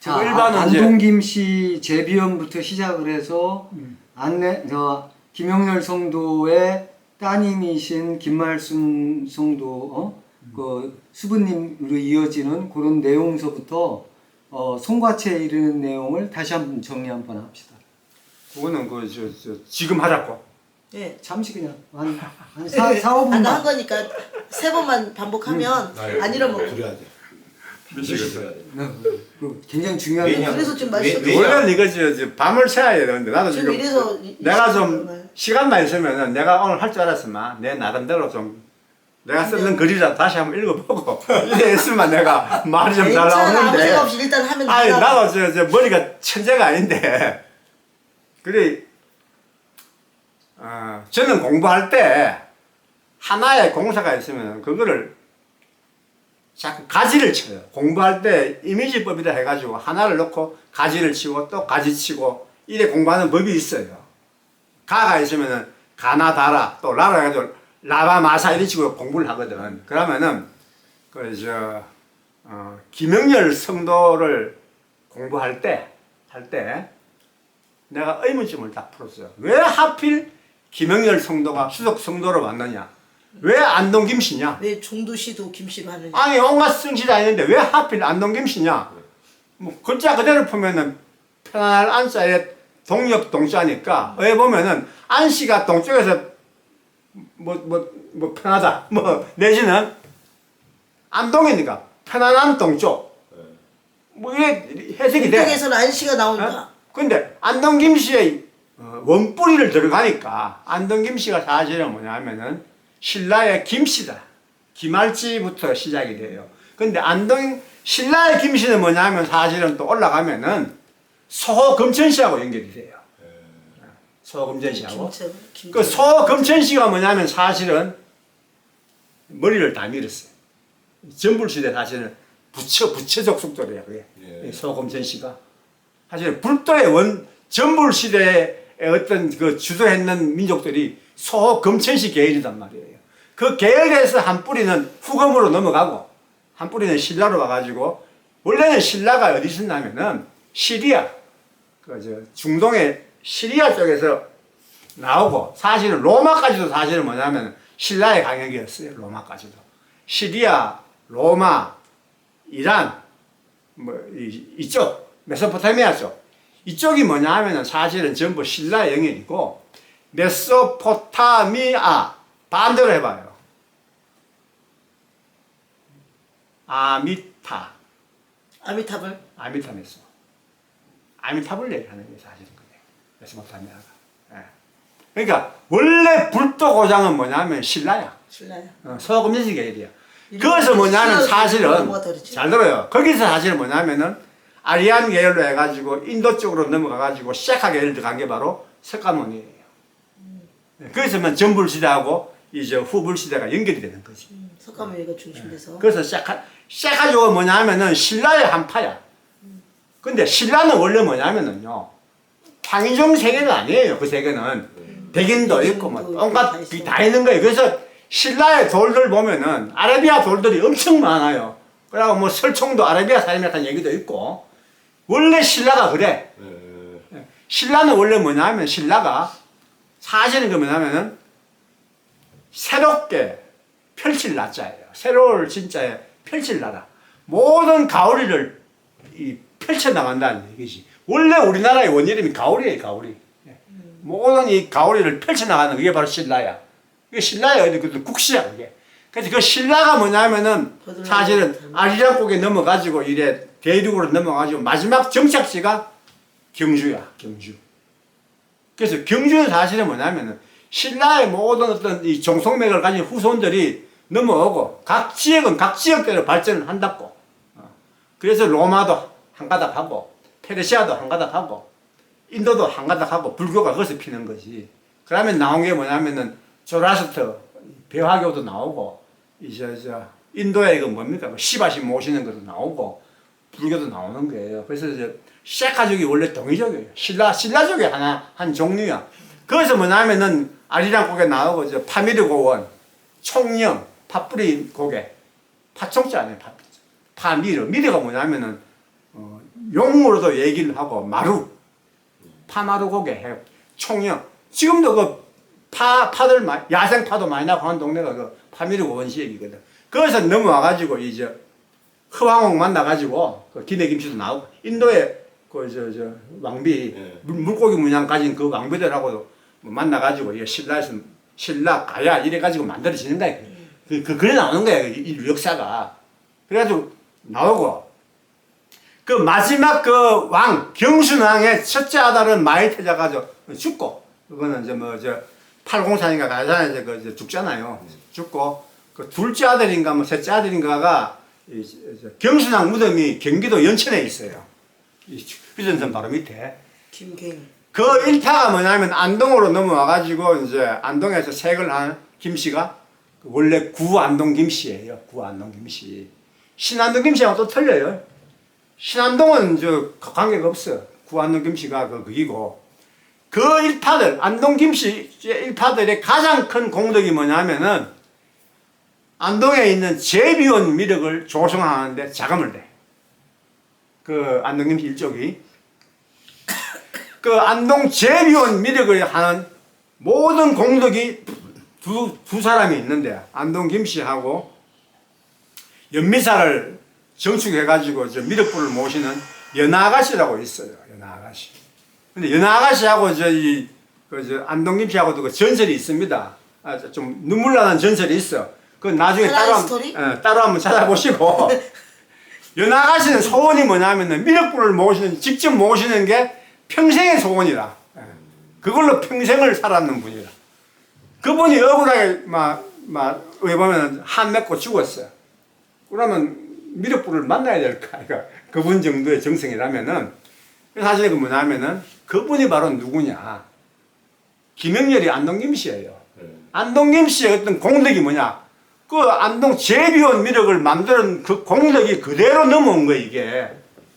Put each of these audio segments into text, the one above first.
자, 일반은 이제 안동김씨 제비연부터 시작을 해서 김영렬 성도의 따님이신 김말순 성도 그 수부님으로 이어지는 그런 내용서부터 송과체에 이르는 내용을 다시 한번 정리 한번 합시다. 그거는 지금 하자고. 예. 잠시 그냥 한 4, 5분만. 아까 한 거니까 3번만 반복하면 안 잃어먹어. 그래야 돼. 미치겠어요. 그 굉장히 중요한 왜냐? 그래서 지금 말씀 원래는 이거 방을 새야 되는데 나도 지금 지금 이래서 내가 좀 시간만 있으면은 내가 오늘 할 줄 알았으면 내 나름대로 좀 내가 쓰는 글이라도 다시 한번 읽어보고 이래 있으면 내가 말이 좀 잘 아무 생각 나오는데 없이 일단 하면 아니 된다고. 나도 저 머리가 천재가 아닌데 그래 저는 공부할 때 하나의 공사가 있으면 그거를 자꾸 가지를 쳐요. 공부할 때 이미지법이라 해가지고 하나를 놓고 가지를 치고 또 가지 치고 이래 공부하는 법이 있어요. 가가 있으면은 가나 다라 또 라라 해가지고 라바 마사 이런 식으로 공부를 하거든. 그러면은 김영렬 성도를 공부할 때 내가 의문점을 딱 풀었어요. 왜 하필 김영렬 성도가 수석 성도로 왔느냐? 왜 안동 김씨냐? 왜 종도시도 김씨로 하느냐? 아니 온갖 성씨 다 있는데 왜 하필 안동 김씨냐? 뭐 글자 그대로 보면은 편안할 안자에 동력 동자니까 왜 보면은 안씨가 동쪽에서 뭐 편하다 뭐 내지는 안동이니까 편안한 동쪽 뭐 이게 해석이 돼. 이쪽에서는 안씨가 나오니까. 근데 안동 김씨의 원뿌리를 들어가니까 안동 김씨가 사실은 뭐냐면은 신라의 김씨다. 김할지부터 시작이 돼요. 근데 안동 신라의 김씨는 뭐냐면 사실은 또 올라가면은 소금천씨하고 연결이 돼요. 소금천씨하고. 그 소금천씨가 뭐냐면 사실은 머리를 다 밀었어요. 전불시대 사실은 부처족 속도래요. 그게. 예. 소금천씨가. 사실 불도의 전불시대에 어떤 그 주도했는 민족들이 소금천씨 계열이단 말이에요. 그 계열에서 한 뿌리는 후금으로 넘어가고 한 뿌리는 신라로 와가지고 원래는 신라가 어디 있었냐면은 시리아 중동의 시리아 쪽에서 나오고 사실은 로마까지도 사실은 뭐냐면 신라의 강역이었어요. 로마까지도 시리아, 로마, 이란 뭐 이쪽 메소포타미아 쪽 이쪽이 뭐냐 하면은 사실은 전부 신라의 영역이고 메소포타미아 반대로 해봐요. 아미타메소. 아미타불 얘기하는 게 사실은 그게 메소포타미아가. 예. 그러니까 원래 불도 고장은 뭐냐면 신라야. 신라야. 소금전시 계열이야. 거기서 뭐냐면 사실은 잘 들어요. 거기서 사실은 뭐냐면은 아리안 계열로 해가지고 인도 쪽으로 넘어가가지고 시아카 계열 들어간 게 바로 석가모니예요. 거기서만 전불시대하고 이제 후불시대가 연결이 되는 거지. 석가모니가 중심돼서. 그래서 시아카족은 뭐냐 하면은 신라의 한파야. 근데 신라는 원래 뭐냐면은요, 황인종 세계는 아니에요. 그 세계는. 백인도 있고 뭐 온갖 다 있는 거예요. 그래서 신라의 돌들 보면은 아라비아 돌들이 엄청 많아요. 그리고 뭐 설총도 아라비아 사람이라는 얘기도 있고. 원래 신라가 그래. 신라는 원래 뭐냐면 신라가 사실은 그 뭐냐면은 새롭게 펼칠 나자예요. 새로울 진짜에 펼칠 나라. 모든 가오리를 펼쳐 나간다는 얘기지. 원래 우리나라의 원이름이 가오리예요, 가오리. 모든 이 가오리를 펼쳐 나가는 그게 바로 신라야. 그게 신라야. 그 국시야, 그게. 그래서 그 신라가 뭐냐면은 사실은 아리랑국에 넘어가지고 이래 대륙으로 넘어가지고 마지막 정착지가 경주야, 경주. 그래서 경주는 사실은 뭐냐면은 신라의 모든 어떤 이 종속맥을 가진 후손들이 넘어오고 각 지역은 각 지역대로 발전을 한다고. 그래서 로마도 한가닥하고 페르시아도 한가닥하고 인도도 한가닥하고 불교가 거기서 피는 거지. 그러면 나온 게 뭐냐면은 조라스터 배화교도 나오고 이제 인도의 그 뭡니까 시바시 모시는 것도 나오고 불교도 나오는 거예요. 그래서 이제 시아카족이 원래 동이족이에요. 신라족의 한 종류야. 거기서 뭐냐면은 아리랑국에 나오고 이제 파미르 고원, 총령, 팥뿌리 고개, 파총자 아니에요. 파미르. 미르가 뭐냐면은 용으로도 얘기를 하고 마루, 파마루 고개 해, 총영. 지금도 그 파들 야생 파도 많이 나고 하는 동네가 그 파미르고 원시역이거든. 거기서 넘어와가지고 이제 허황옥 만나가지고 그 기내김치도 나오고 인도에 그 왕비 물고기 문양 가진 그 왕비들하고도 만나가지고 이 신라 가야 이래가지고 만들어지는 거야. 그래 나오는 거야 이 역사가. 그래가지고 나오고 그 마지막 그 왕 경순왕의 첫째 아들은 많이 태자가지고 죽고 그거는 이제 팔공산인가 가잖아요. 이제 그 죽잖아요. 죽고 그 둘째 아들인가 셋째 아들인가가 경순왕 무덤이 경기도 연천에 있어요. 휴전선 바로 밑에. 김갱. 그 일타가 뭐냐면 안동으로 넘어와가지고 이제 안동에서 색을 한 김씨가 원래 구안동 김씨예요. 구안동 김씨. 신안동 김씨하고 또 틀려요. 신안동은 관계가 없어. 구안동 김씨가 그이고 그 일파들 안동 김씨 일파들의 가장 큰 공덕이 뭐냐면은 안동에 있는 제비원 미륵을 조성하는데 자금을 내. 그 안동 김씨 일족이 그 안동 제비원 미륵을 하는 모든 공덕이 두 사람이 있는데 안동 김씨하고 연미사를 정축해가지고 미륵불을 모시는 연아가씨라고 있어요. 연아가씨. 근데 연아가씨하고 안동 김씨하고도 그 전설이 있습니다. 좀 눈물 나는 전설이 있어. 그 나중에 따로 한번 찾아보시고. 연아가씨는 소원이 뭐냐면은 미륵불을 모시는 직접 모시는 게 평생의 소원이라. 그걸로 평생을 살았는 분이라. 그분이 억울하게 왜 보면 한 맺고 죽었어요. 그러면 미륵불을 만나야 될까? 그러니까 그분 정도의 정성이라면은 사실 그 뭐냐면은 그분이 바로 누구냐? 김영렬이 안동 김씨예요. 안동 김씨의 어떤 공덕이 뭐냐? 그 안동 제비원 미륵을 만드는 그 공덕이 그대로 넘어온 거야 이게.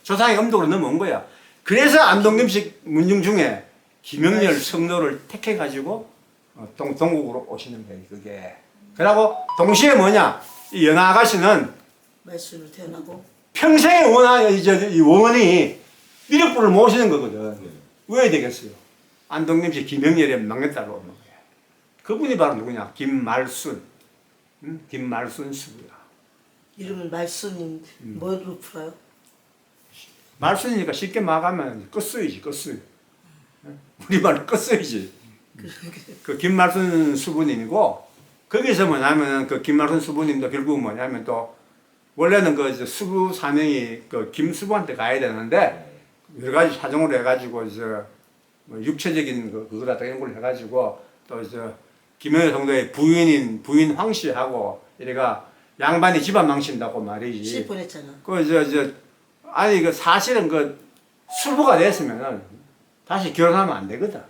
조상의 음덕으로 넘어온 거야. 그래서 안동 김씨 문중 중에 김영렬 성노를 택해가지고 동국으로 오시는 거예요 그게. 그러고 동시에 뭐냐? 이 연아가씨는 말씀으로 태어나고 평생의 이 원이 미륵불을 모시는 거거든. 왜 되겠어요? 안동 김씨 김영렬의 막내딸로 오는 거야. 그분이 바로 누구냐? 김말순. 김말순 수구야. 이름은 말순인 뭐로 풀어요? 말순이니까 쉽게 말하면 끝수이지 끝수. 우리말로 끝수이지. 그 김말순 수부님이고 거기서 뭐냐면 그 김말순 수부님도 결국 뭐냐면 또 원래는 그 수부 사명이 그 김수부한테 가야 되는데 여러 가지 사정으로 해가지고 뭐 육체적인 그거다 연구를 해가지고 또 김영렬 성도의 부인 황씨하고 이래가 양반이 집안 망친다고 말이지. 시 보냈잖아. 아니 그 사실은 그 수부가 됐으면은 다시 결혼하면 안 되거든.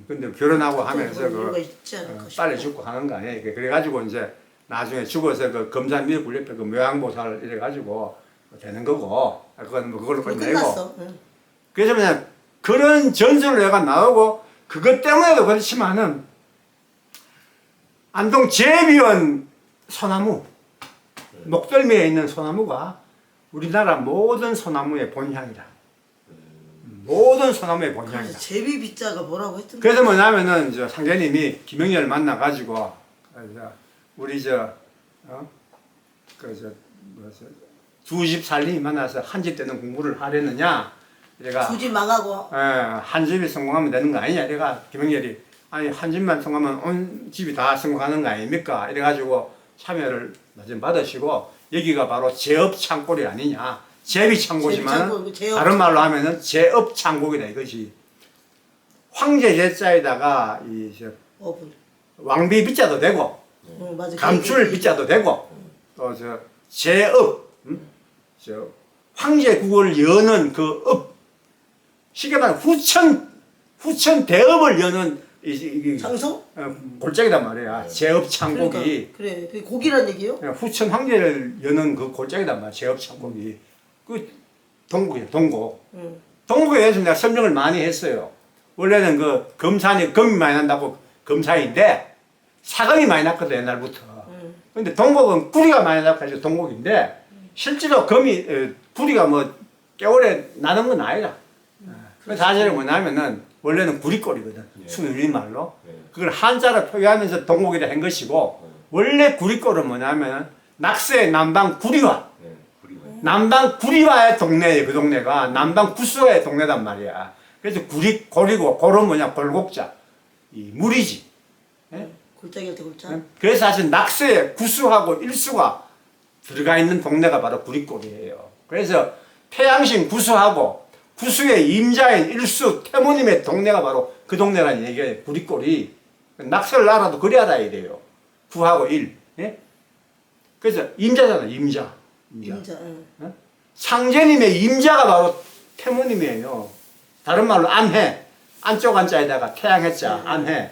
근데 결혼하고 하면서 빨리 죽고 하는 거 아니야. 그래가지고 이제 나중에 죽어서 그 검산 미륵불 옆에 그 묘양보살 이래가지고 되는 거고 그건 그걸로 끝내고. 그래서 그냥 그런 전설을 내가 나오고 그것 때문에도 그렇지만은 안동 제비원 소나무 목덜미에 있는 소나무가 우리나라 모든 소나무의 본향이다. 모든 소나무의 본향이다. 제비비자가 뭐라고 했던데? 그래서 뭐냐면은 상제님이 김영렬을 만나가지고 우리 두 집 살림이 만나서 한 집 되는 공부를 하려느냐? 내가 두 집 망하고 한 집이 성공하면 되는 거 아니냐? 내가 김영렬이 아니 한 집만 성공하면 온 집이 다 성공하는 거 아닙니까? 이래가지고 참여를 받으시고 여기가 바로 제업창골이 아니냐? 제비창고지만 다른 말로 하면은 제업창고이다 이것이. 황제 제자에다가 왕비 비자도 되고 감출 비자도 되고 또 제업 황제 국을 여는 그 업 쉽게 말하면 후천 대업을 여는 장소? 골짜기단 말이야. 제업창곡이. 그래, 그게 곡이란 얘기요? 후천 황제를 여는 그 골짜기단 말이야. 제업창곡이. 그 동국이야, 동국. 동국에 대해서 내가 설명을 많이 했어요. 원래는 그 금산이 금이 많이 난다고 금사인데 사금이 많이 났거든 옛날부터. 근데 동국은 구리가 많이 나고 해서 동국인데 실제로 금이 구리가 뭐 겨울에 나는 건 아니다. 사실은 뭐냐면은 원래는 구리꼴이거든. 수유린 말로. 그걸 한자로 표기하면서 동국이라 한 것이고 원래 구리꼴은 뭐냐면은 낙서의 남방 구리와 남방 구리와의 동네에 그 동네가 남방 구수와의 동네단 말이야. 그래서 고리고 골은 뭐냐 골곡자 이 물이지. 골짜기 할때 골짜. 그래서 사실 낙서에 구수하고 일수가 들어가 있는 동네가 바로 구리꼴이에요. 그래서 태양신 구수하고 구수의 임자인 일수 태모님의 동네가 바로 그 동네라는 얘기예요. 구리꼴이 낙서를 알아도 그래야 이래요. 구하고 일. 예? 그래서 임자잖아. 임자. 응. 상제님의 임자가 바로 태모님이에요. 다른 말로 안해. 안쪽 안자에다가 태양 해자 안해.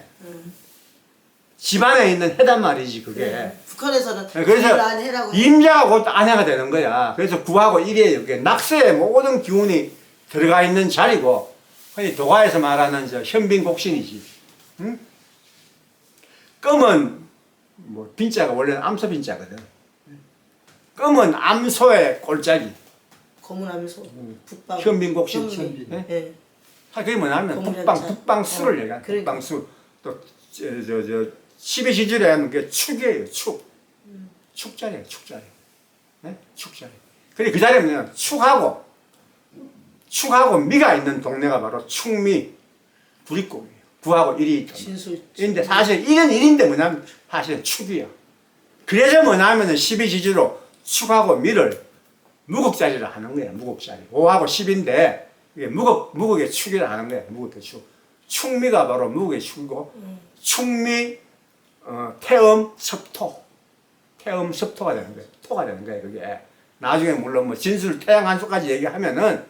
집안에 있는 해단 말이지 그게. 북한에서는 그래서 안해라고. 임자가 곧 안해가 되는 거야. 그래서 구하고 일이에요. 그게 낙서의 모든 기운이 들어가 있는 자리고 흔히 도가에서 말하는 저 현빈곡신이지. 응? 끔은 뭐 빈자가 원래는 암소 빈자거든. 끔은 암소의 골짜기. 거문하면서 북방. 현빈곡신. 현빈. 예? 예. 그게 뭐냐면 북방수를 얘기하는 그러니까. 북방수. 또 저 12시절에 하면 그게 축이에요. 축자리예요. 축자리. 네? 축자리. 그래 그 자리에 뭐냐 축하고 미가 있는 동네가 바로 축미 구리꼴이에요. 구하고 일이 있다. 진술. 근데 사실 일은 일인데 뭐냐면 사실은 축이야. 그래서 뭐냐면은 12지지로 축하고 미를 무극자리를 하는 거야. 무극자리. 5하고 10인데 이게 무극의 축이라 하는 거야. 무극의 축. 축미가 바로 무극의 축이고 축미 태음 섭토. 태음 섭토가 되는 거야. 토가 되는 거야. 그게. 나중에 물론 뭐 진술 태양 한수까지 얘기하면은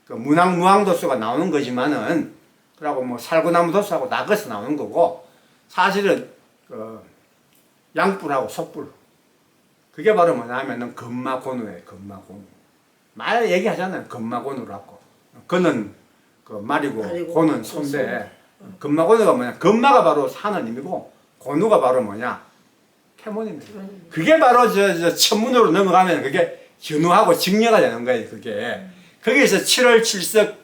그 문항무항도수가 나오는 거지만은 그러고 뭐 살구나무도수하고 낙에서 나오는 거고 사실은 그 양뿔하고 속뿔 그게 바로 뭐냐면은 금마곤우예요. 금마곤우. 말 얘기하잖아요. 금마곤우라고. 그는 그 말이고 고는 손대. 금마곤우가 뭐냐? 금마가 바로 사는 힘이고 곤우가 바로 뭐냐? 태모님이에요. 그게 바로 저 천문으로 넘어가면 그게 견우하고 직녀가 되는 거예요. 그게. 거기에서 7월 7석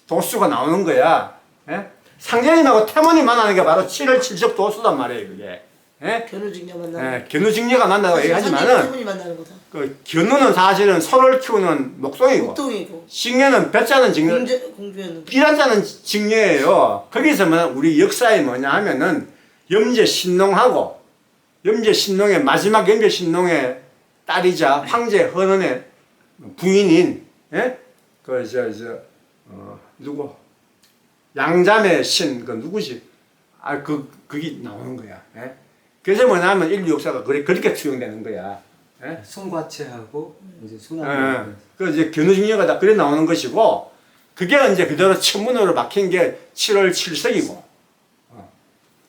도수가 나오는 거야. 예? 상제님하고 태모님 만나는 게 바로 7월 7석 도수단 말이에요. 그게. 예? 견우직녀 만나는. 예, 견우직녀가 만나고 얘기하지만은 태문이 만나는 거다. 그 견우는 사실은 소를 키우는 목동이고 목동이고. 직녀는 볕자는 직녀 공주였는데. 삐란자는 직녀예요. 거기서 우리 역사에 뭐냐 하면은 염제 신농하고 염제 신농의 마지막 염제 신농의 딸이자 황제 헌원의 부인인 예? 누구 양자매 신 그 누구지? 그게 나오는 거야. 예? 그래서 뭐냐면 인류 역사가 그렇게 투영되는 거야. 예? 송과체하고 이제 예. 소나무. 그 이제 견우직녀가 다 그래 나오는 것이고 그게 이제 그대로 천문으로 박힌 게 7월 7석이고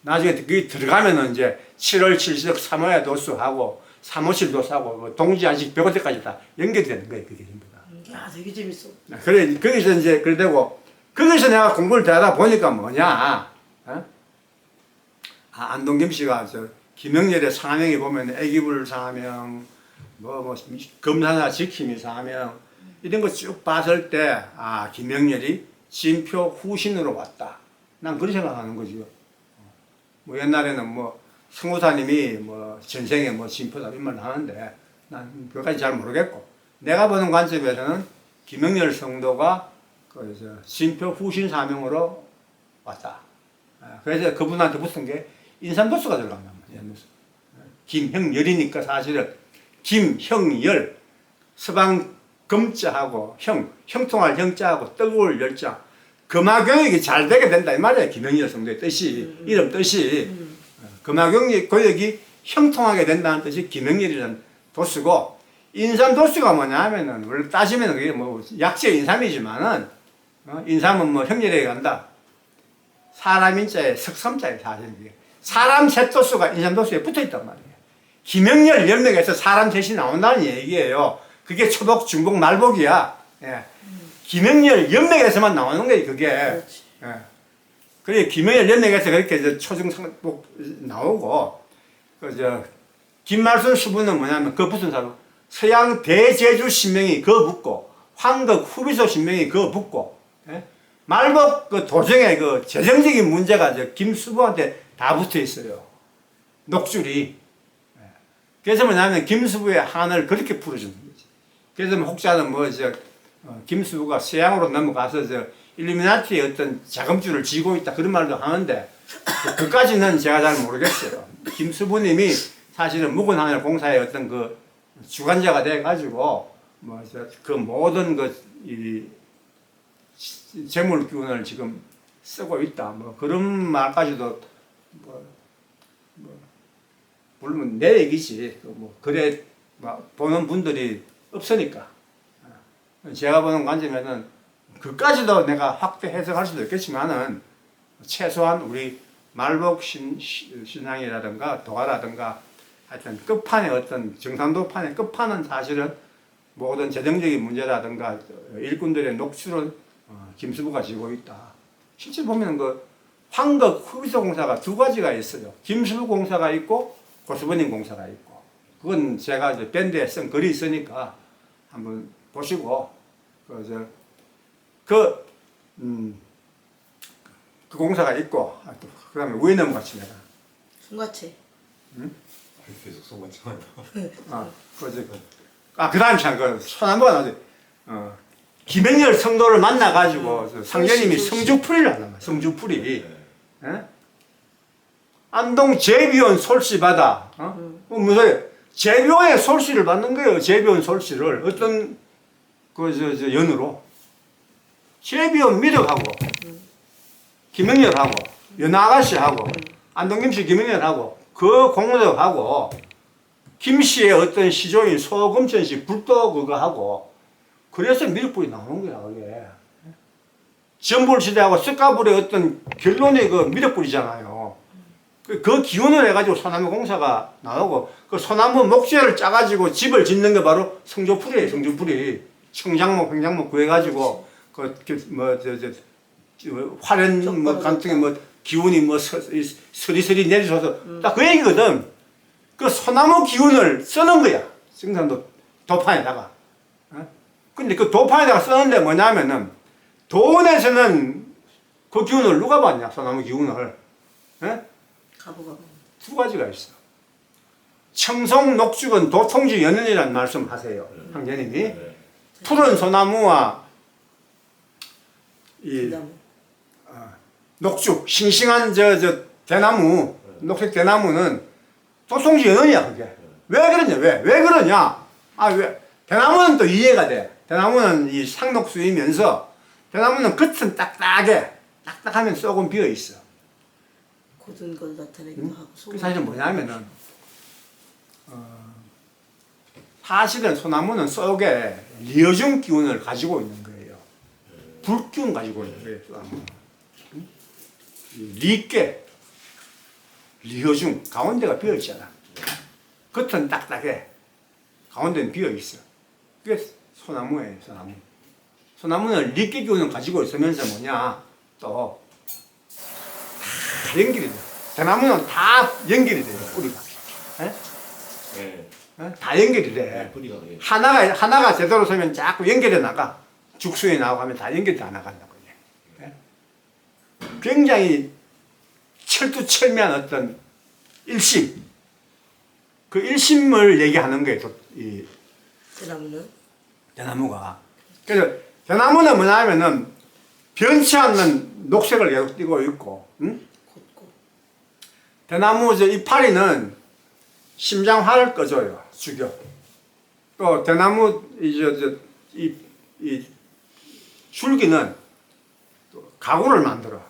나중에 그게 들어가면은 이제 7월 7석 3호의 도수하고 3호실 도수하고 뭐 동지안식 벽호대까지 다 연결이 되는 거예요. 그게 전부 다. 야, 되게 재밌어. 그래 거기서 이제 그래 되고 거기서 내가 공부를 더 하다 보니까 뭐냐 안동김 씨가 저 김영렬의 상하명에 보면 애기불 상하명 뭐 검사나 지킴이 상하명 이런 거 쭉 봤을 때 김영렬이 진표 후신으로 왔다. 난 그렇게 생각하는 거지요. 뭐 옛날에는 뭐 성우사님이 뭐 전생에 뭐 진표다 이런 말 하는데 난 그것까지 잘 모르겠고 내가 보는 관점에서는 김영렬 성도가 그 진표 후신 사명으로 왔다. 그래서 그분한테 붙은 게 인삼도수가 들어간단 말이야. 김형열이니까 사실은 김형열 서방 금자하고 형통할 형자하고 뜨거울 열자 금화교육이 잘 되게 된다 이 말이야. 김형열 성도의 뜻이 이름 뜻이 금화교육이 형통하게 된다는 뜻이 김형열이라는 도수고 인삼도수가 뭐냐 하면은 원래 따지면 그게 뭐 약재 인삼이지만은 인삼은 뭐 형열에 간다. 사람 인자에 석삼자에 사실 이게 사람 셋도수가 인삼도수에 붙어있단 말이에요. 김영렬 연명에서 사람 셋이 나온다는 얘기예요. 그게 초복, 중복, 말복이야. 예. 김영렬 연명에서만 나오는 거예요. 그게. 예. 그래 김영렬 연명에서 그렇게 초중, 상복 나오고 김말순 수부는 뭐냐면 그 붙은 사람 서양 대제주 신명이 그 붙고 황덕 후비소 신명이 그거 붙고, 예? 말복 그 도정에 그 재정적인 문제가 저 김수부한테 다 붙어 있어요. 녹줄이. 예. 그래서 뭐냐면 김수부의 한을 그렇게 풀어주는 거지. 그래서 뭐 혹자는 김수부가 서양으로 넘어가서 일루미나티의 어떤 자금줄을 쥐고 있다 그런 말도 하는데 그까지는 제가 잘 모르겠어요. 김수부님이 사실은 묵은하늘 공사의 어떤 그 주관자가 돼가지고 그 모든 이 재물 기운을 지금 쓰고 있다. 그런 말까지도 물론 내 얘기지. 그래 보는 분들이 없으니까. 제가 보는 관점에는 그까지도 내가 확대 해석할 수도 있겠지만은 최소한 우리 말복 신앙이라든가 도가라든가 하여튼 끝판에 어떤 정상도판의 끝판은 사실은 모든 재정적인 문제라든가 일꾼들의 녹출은 김수부가 지고 있다. 실제 보면 그 황덕 후비소 공사가 두 가지가 있어요. 김수부 공사가 있고 고수부님 공사가 있고. 그건 제가 밴드에 쓴 글이 있으니까 한번 보시고 그 공사가 있고 그 다음에 위에는 같이 내가 송과체. 응? 계속 송과체만. 그 다음에 참 그 소나무가 나오지. 김행렬 성도를 만나가지고 상제님이 성주풀이를 하는 거야. 성주풀이. 예? 안동 제비원 솔씨 받아. 무슨 제비원의 솔씨를 받는 거예요. 제비원 솔씨를 어떤 연으로 제비원 미덕하고 김행렬하고 연아가씨하고 안동김씨 김행렬하고 그 공덕하고 김씨의 어떤 시조인 소금천씨 불도 그거 하고 그래서 미륵불이 나오는 거야. 그게 전불시대하고 석가불의 어떤 결론이 그 미륵불이잖아요. 그 기운을 해가지고 소나무 공사가 나오고 그 소나무 목재를 짜가지고 집을 짓는 게 바로 성조풀이에요. 성조풀이 청장목 횡장목 구해가지고 화련 같은 게 기운이 서리서리 내리셔서 딱 그 얘기거든. 그 소나무 기운을 쓰는 거야. 생산도 도판에다가. 근데 그 도판에다가 쓰는데 뭐냐면은 도원에서는 그 기운을 누가 받냐? 소나무 기운을. 가보가. 두 가지가 있어. 청송 녹죽은 도통지 연연이라는 말씀 하세요. 황제님이. 푸른 소나무와 이 녹죽, 싱싱한 대나무, 녹색 대나무는 도통지 연연이야, 그게. 왜 그러냐, 왜 그러냐? 대나무는 또 이해가 돼. 대나무는 이 상록수이면서 대나무는 겉은 딱딱하면 쏙은 비어 있어. 고든 걸 나타내기도 하고. 그 사실은 뭐냐면은, 사실은 소나무는 속에 리어중 기운을 가지고 있는 거예요. 불기운 가지고 있는 거예요, 소나무는. 리께, 리어중, 가운데가 비어 있잖아. 겉은 딱딱해. 가운데는 비어 있어. 그게 소나무예요, 소나무. 소나무는 리께 기운을 가지고 있으면서 뭐냐, 또, 다 연결이 돼. 대나무는 다 연결이 돼요, 뿌리가. 다 연결이 돼. 뿌리가. 하나가 제대로 서면 자꾸 연결해 나가. 죽수에 나오고 하면 다 연결이 다 나간다고. 굉장히 철두철미한 어떤 일심. 그 일심을 얘기하는 거예요, 이 대나무가. 그래서 대나무는 뭐냐면은 변치 않는 녹색을 계속 띠고 있고, 응? 대나무 이파리는 심장화를 꺼줘요, 죽여. 또 대나무 이 줄기는 또 가구를 만들어.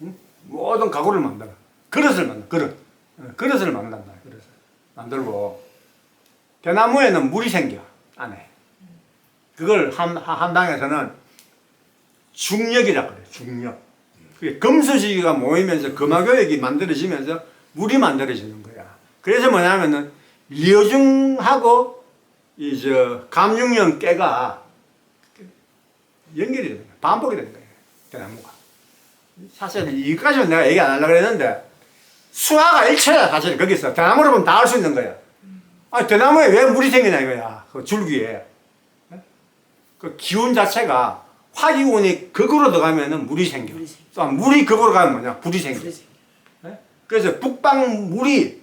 응? 모든 가구를 만들어. 그릇을 만들어. 그릇을 만든다. 그릇을 만들고 대나무에는 물이 생겨 안에. 그걸 한당에서는 중력이라 그래. 중력. 그게 금수지기가 모이면서 금화교역이 만들어지면서 물이 만들어지는 거야. 그래서 뭐냐면은 리어중하고 감육령 깨가 연결이 되는 거야. 반복이 되는 거야. 대나무가. 사실 이까지는 내가 얘기 안 하려고 그랬는데 수화가 일체야. 사실 거기서 대나무를 보면 다 알 수 있는 거야. 대나무에 왜 물이 생기냐 이거야. 그 줄기에. 그 기운 자체가 화기운이 극으로 들어가면은 물이 생겨. 물이 생겨. 또 물이 극으로 가면 뭐냐? 불이 생겨. 불이 생겨. 예? 그래서 북방 물이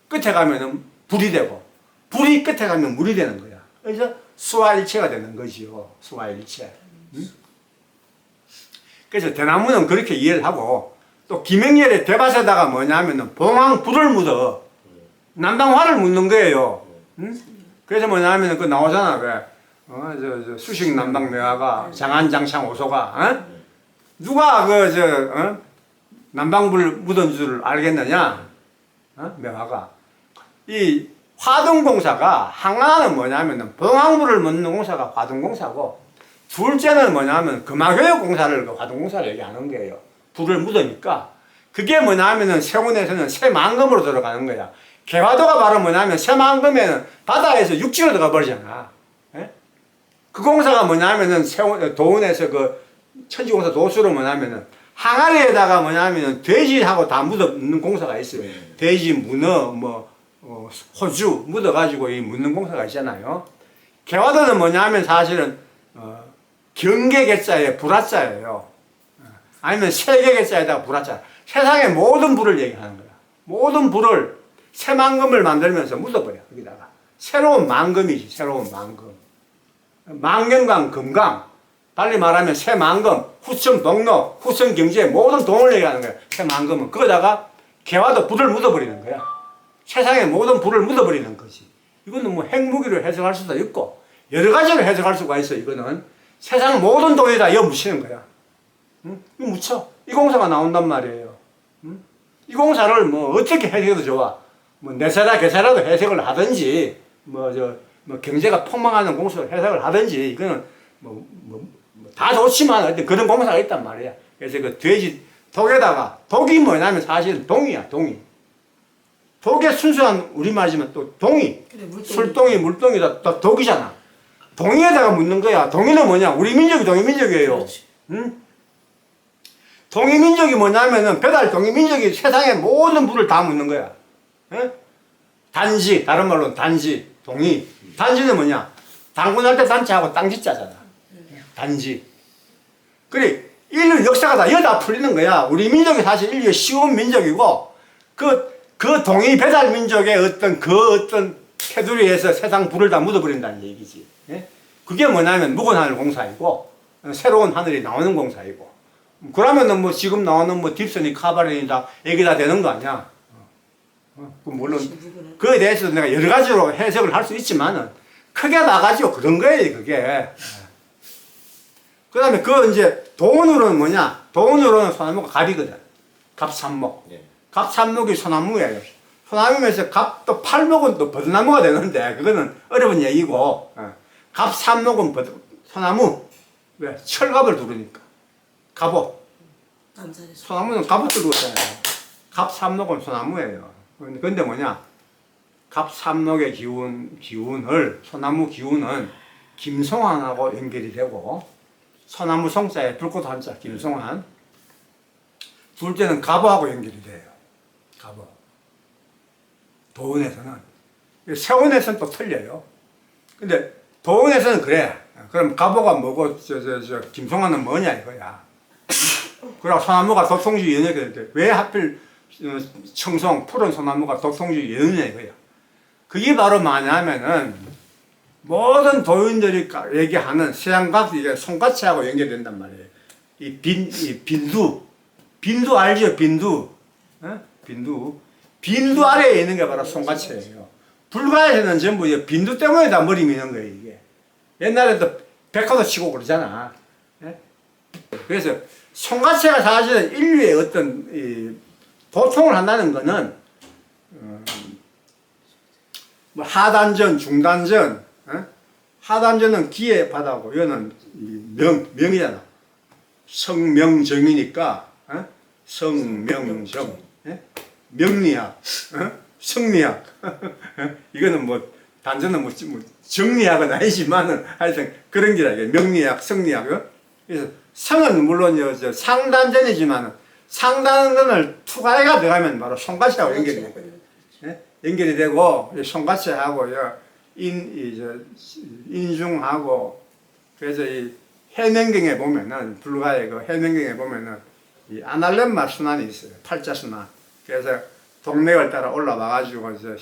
끝에 가면은 불이 되고 불이 끝에 가면 물이 되는 거야. 그래서 수화일체가 되는 거지요. 수화일체. 응? 그래서 대나무는 그렇게 이해를 하고 또 김행렬의 대밭에다가 뭐냐면은 봉황불을 묻어 남방화를 묻는 거예요. 응? 그래서 뭐냐면은 그 나오잖아 왜 수식 남방 매화가 장안장창 오소가 어? 누가 남방불 묻은 줄 알겠느냐? 매화가 이 화동공사가 하나는 뭐냐면은 봉황물을 묻는 공사가 화동공사고 둘째는 뭐냐면 금화교육공사를 그 화동공사를 얘기하는 거예요. 불을 묻으니까 그게 뭐냐면은 세운에서는 새만금으로 들어가는 거야. 개화도가 바로 뭐냐면 새만금에는 바다에서 육지로 들어가 버리잖아. 예? 그 공사가 뭐냐면은 도운에서 그 천지공사 도수로 뭐냐면은 항아리에다가 뭐냐면은 돼지하고 다 묻는 공사가 있어요. 돼지, 문어, 호주 묻어가지고 이 묻는 공사가 있잖아요. 개화도는 뭐냐면 사실은 경계개자에 불화자예요. 아니면 세계개자에다가 불화자. 세상의 모든 불을 얘기하는 거야. 모든 불을 새만금을 만들면서 묻어버려 여기다가. 새로운 만금이지. 새로운 만금. 만경강, 금강. 달리 말하면 새만금, 후천 동로, 후천 경제 모든 동을 얘기하는 거야. 새만금은. 거기다가 개화도 불을 묻어버리는 거야. 세상의 모든 불을 묻어버리는 거지. 이거는 뭐 핵무기로 해석할 수도 있고 여러 가지로 해석할 수가 있어. 이거는 세상 모든 동에다 이어 묻히는 거야. 응? 이거 묻혀. 이 공사가 나온단 말이에요. 응? 이 공사를 뭐 어떻게 해석해도 좋아. 뭐 내세라 개세라도 해석을 하든지 경제가 폭망하는 공사로 해석을 하든지 이거는 다 좋지만 어떤 그런 공사가 있단 말이야. 그래서 그 돼지 독에다가 독이 뭐냐면 사실은 동이야. 동이. 독의 순수한 우리말이지만 또 동이. 그래, 물동이. 술동이 물동이다 또 독이잖아. 동이에다가 묻는 거야. 동이는 뭐냐? 우리 민족이 동이민족이에요. 응? 동이민족이 뭐냐면은 배달 동이민족이 세상의 모든 불을 다 묻는 거야. 응? 단지 다른 말로는 단지 동이. 단지는 뭐냐? 당군할 때 단지하고 땅지자잖아. 단지. 그래 인류 역사가 다 여기다 풀리는 거야. 우리 민족이 사실 인류의 쉬운 민족이고 그 동이 배달 민족의 어떤 테두리에서 세상 불을 다 묻어버린다는 얘기지. 예? 그게 뭐냐면 묵은 하늘 공사이고 새로운 하늘이 나오는 공사이고 그러면은 뭐 지금 나오는 뭐 딥선이 카바렌이다 얘기가 되는 거 아니야. 물론 그에 대해서도 내가 여러 가지로 해석을 할 수 있지만은 크게 나가지고 그런 거예요 그게. 그 다음에 그 이제 돈으로는 뭐냐? 돈으로는 소나무가 갑이거든. 갑삼목. 갑삼목이 소나무예요. 소나무면서 갑도 팔목은 또 버드나무가 되는데 그거는 어려운 얘기고 갑삼목은 소나무. 왜? 철갑을 두르니까. 갑옷. 소나무는 갑옷 두르고 있잖아요. 갑삼목은 소나무예요. 근데 뭐냐? 갑삼목의 기운을 소나무 기운은 김송환하고 연결이 되고 소나무 송자에 불꽃 한자 김송환 둘째는 갑오하고 연결이 돼요. 갑오. 도운에서는 세운에서는 또 틀려요. 근데 도운에서는 그래. 그럼 갑오가 뭐고 김송환은 뭐냐 이거야. 그리고 소나무가 도통주 연연이 되는데 왜 하필 청송 푸른 소나무가 도통주 연연이냐 이거야. 그게 바로 뭐냐면은 모든 도인들이 얘기하는 서양각 이게 손가치하고 연결된단 말이에요. 이 빈두 알죠? 빈두. 어? 빈두 아래에 있는 게 바로 손가치예요. 불가에서는 전부 빈두 때문에 다 머리 미는 거예요, 이게. 옛날에도 백화도 치고 그러잖아. 예? 그래서 손가치가 사실은 인류의 어떤 보통을 한다는 거는 뭐 하단전, 중단전, 하단전은 기의 바다고 이거는 명이잖아. 성명정이니까 성명정. 명리학, 성리학. 이거는 뭐 단전은 뭐 정리학은 아니지만은 하여튼 그런 게라 이게 명리학, 성리학. 그래서 성은 물론 상단전이지만은 상단전을 투과해가 들어가면 바로 손가시하고 연결이 되거든요. 연결이 되고 손가시하고 인중하고 그래서 이 해명경에 보면은 불가의 그 해명경에 보면은 이 아날렘마 순환이 있어요. 팔자 순환. 그래서 동맥을 따라 올라와 가지고 이제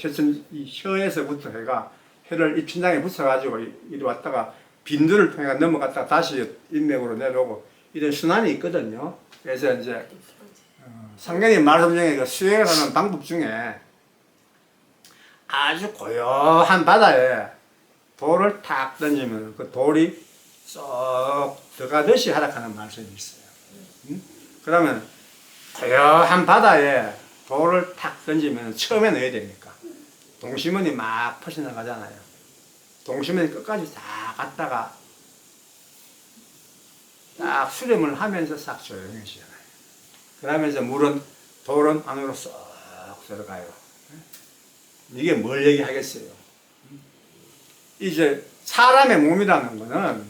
이 혀에서부터 해가 혀를 입천장에 붙여 가지고 이리 왔다가 빈두를 통해 넘어갔다가 다시 인맥으로 내려오고 이런 순환이 있거든요. 그래서 이제 상경님 말씀 중에 그 수행을 하는 방법 중에 아주 고요한 바다에 돌을 탁 던지면 그 돌이 쏙 들어가듯이 하락하는 말씀이 있어요. 그러면 고요한 바다에 돌을 탁 던지면 처음에 넣어야 되니까 동심원이 막 퍼져나가잖아요. 동심원이 끝까지 다 갔다가 딱 수렴을 하면서 싹 조용해지잖아요. 그러면서 돌은 안으로 쏙 들어가요. 이게 뭘 얘기하겠어요? 이제 사람의 몸이라는 거는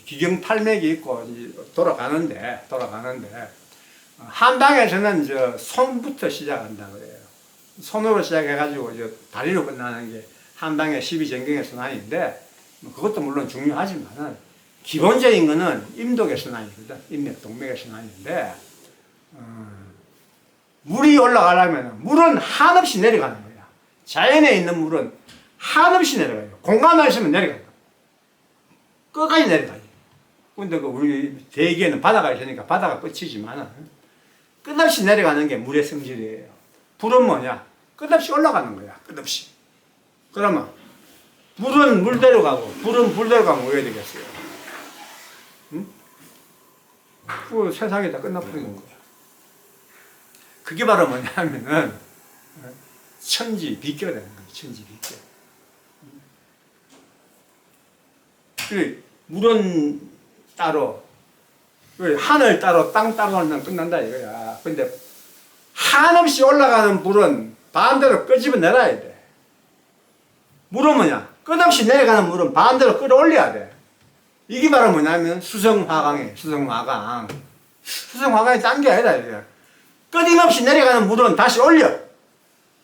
기경팔맥이 있고 돌아가는데 한방에서는 이제 손부터 시작한다 그래요. 손으로 시작해가지고 이제 다리로 끝나는 게 한방의 12전경의 순환인데 그것도 물론 중요하지만은 기본적인 거는 임독의 순환이거든. 인맥 동맥의 순환인데 물이 올라가려면 물은 한없이 내려가는 거야. 자연에 있는 물은 한없이 내려가요. 공간만 있으면 내려간다. 끝까지 내려가요. 근데 그 우리 대기에는 바다가 있으니까 바다가 끝이지만은 끝없이 내려가는 게 물의 성질이에요. 불은 뭐냐? 끝없이 올라가는 거야. 끝없이. 그러면 물은 물대로 가고 불은 불대로 가면 왜 되겠어요? 응? 그 세상이 다 끝나버리는 거야. 그게 바로 뭐냐면은 천지비교가 되는 거예요. 천지비교. 물은 따로, 하늘 따로, 땅 따로 하면 끝난다 이거야. 근데 한없이 올라가는 물은 반대로 끄집어내놔야 돼. 물은 뭐냐? 끝없이 내려가는 물은 반대로 끌어올려야 돼. 이게 바로 뭐냐면 수성화강이에요. 수성화강. 수성화강이 딴 게 아니다 이게. 끊임없이 내려가는 물은 다시 올려.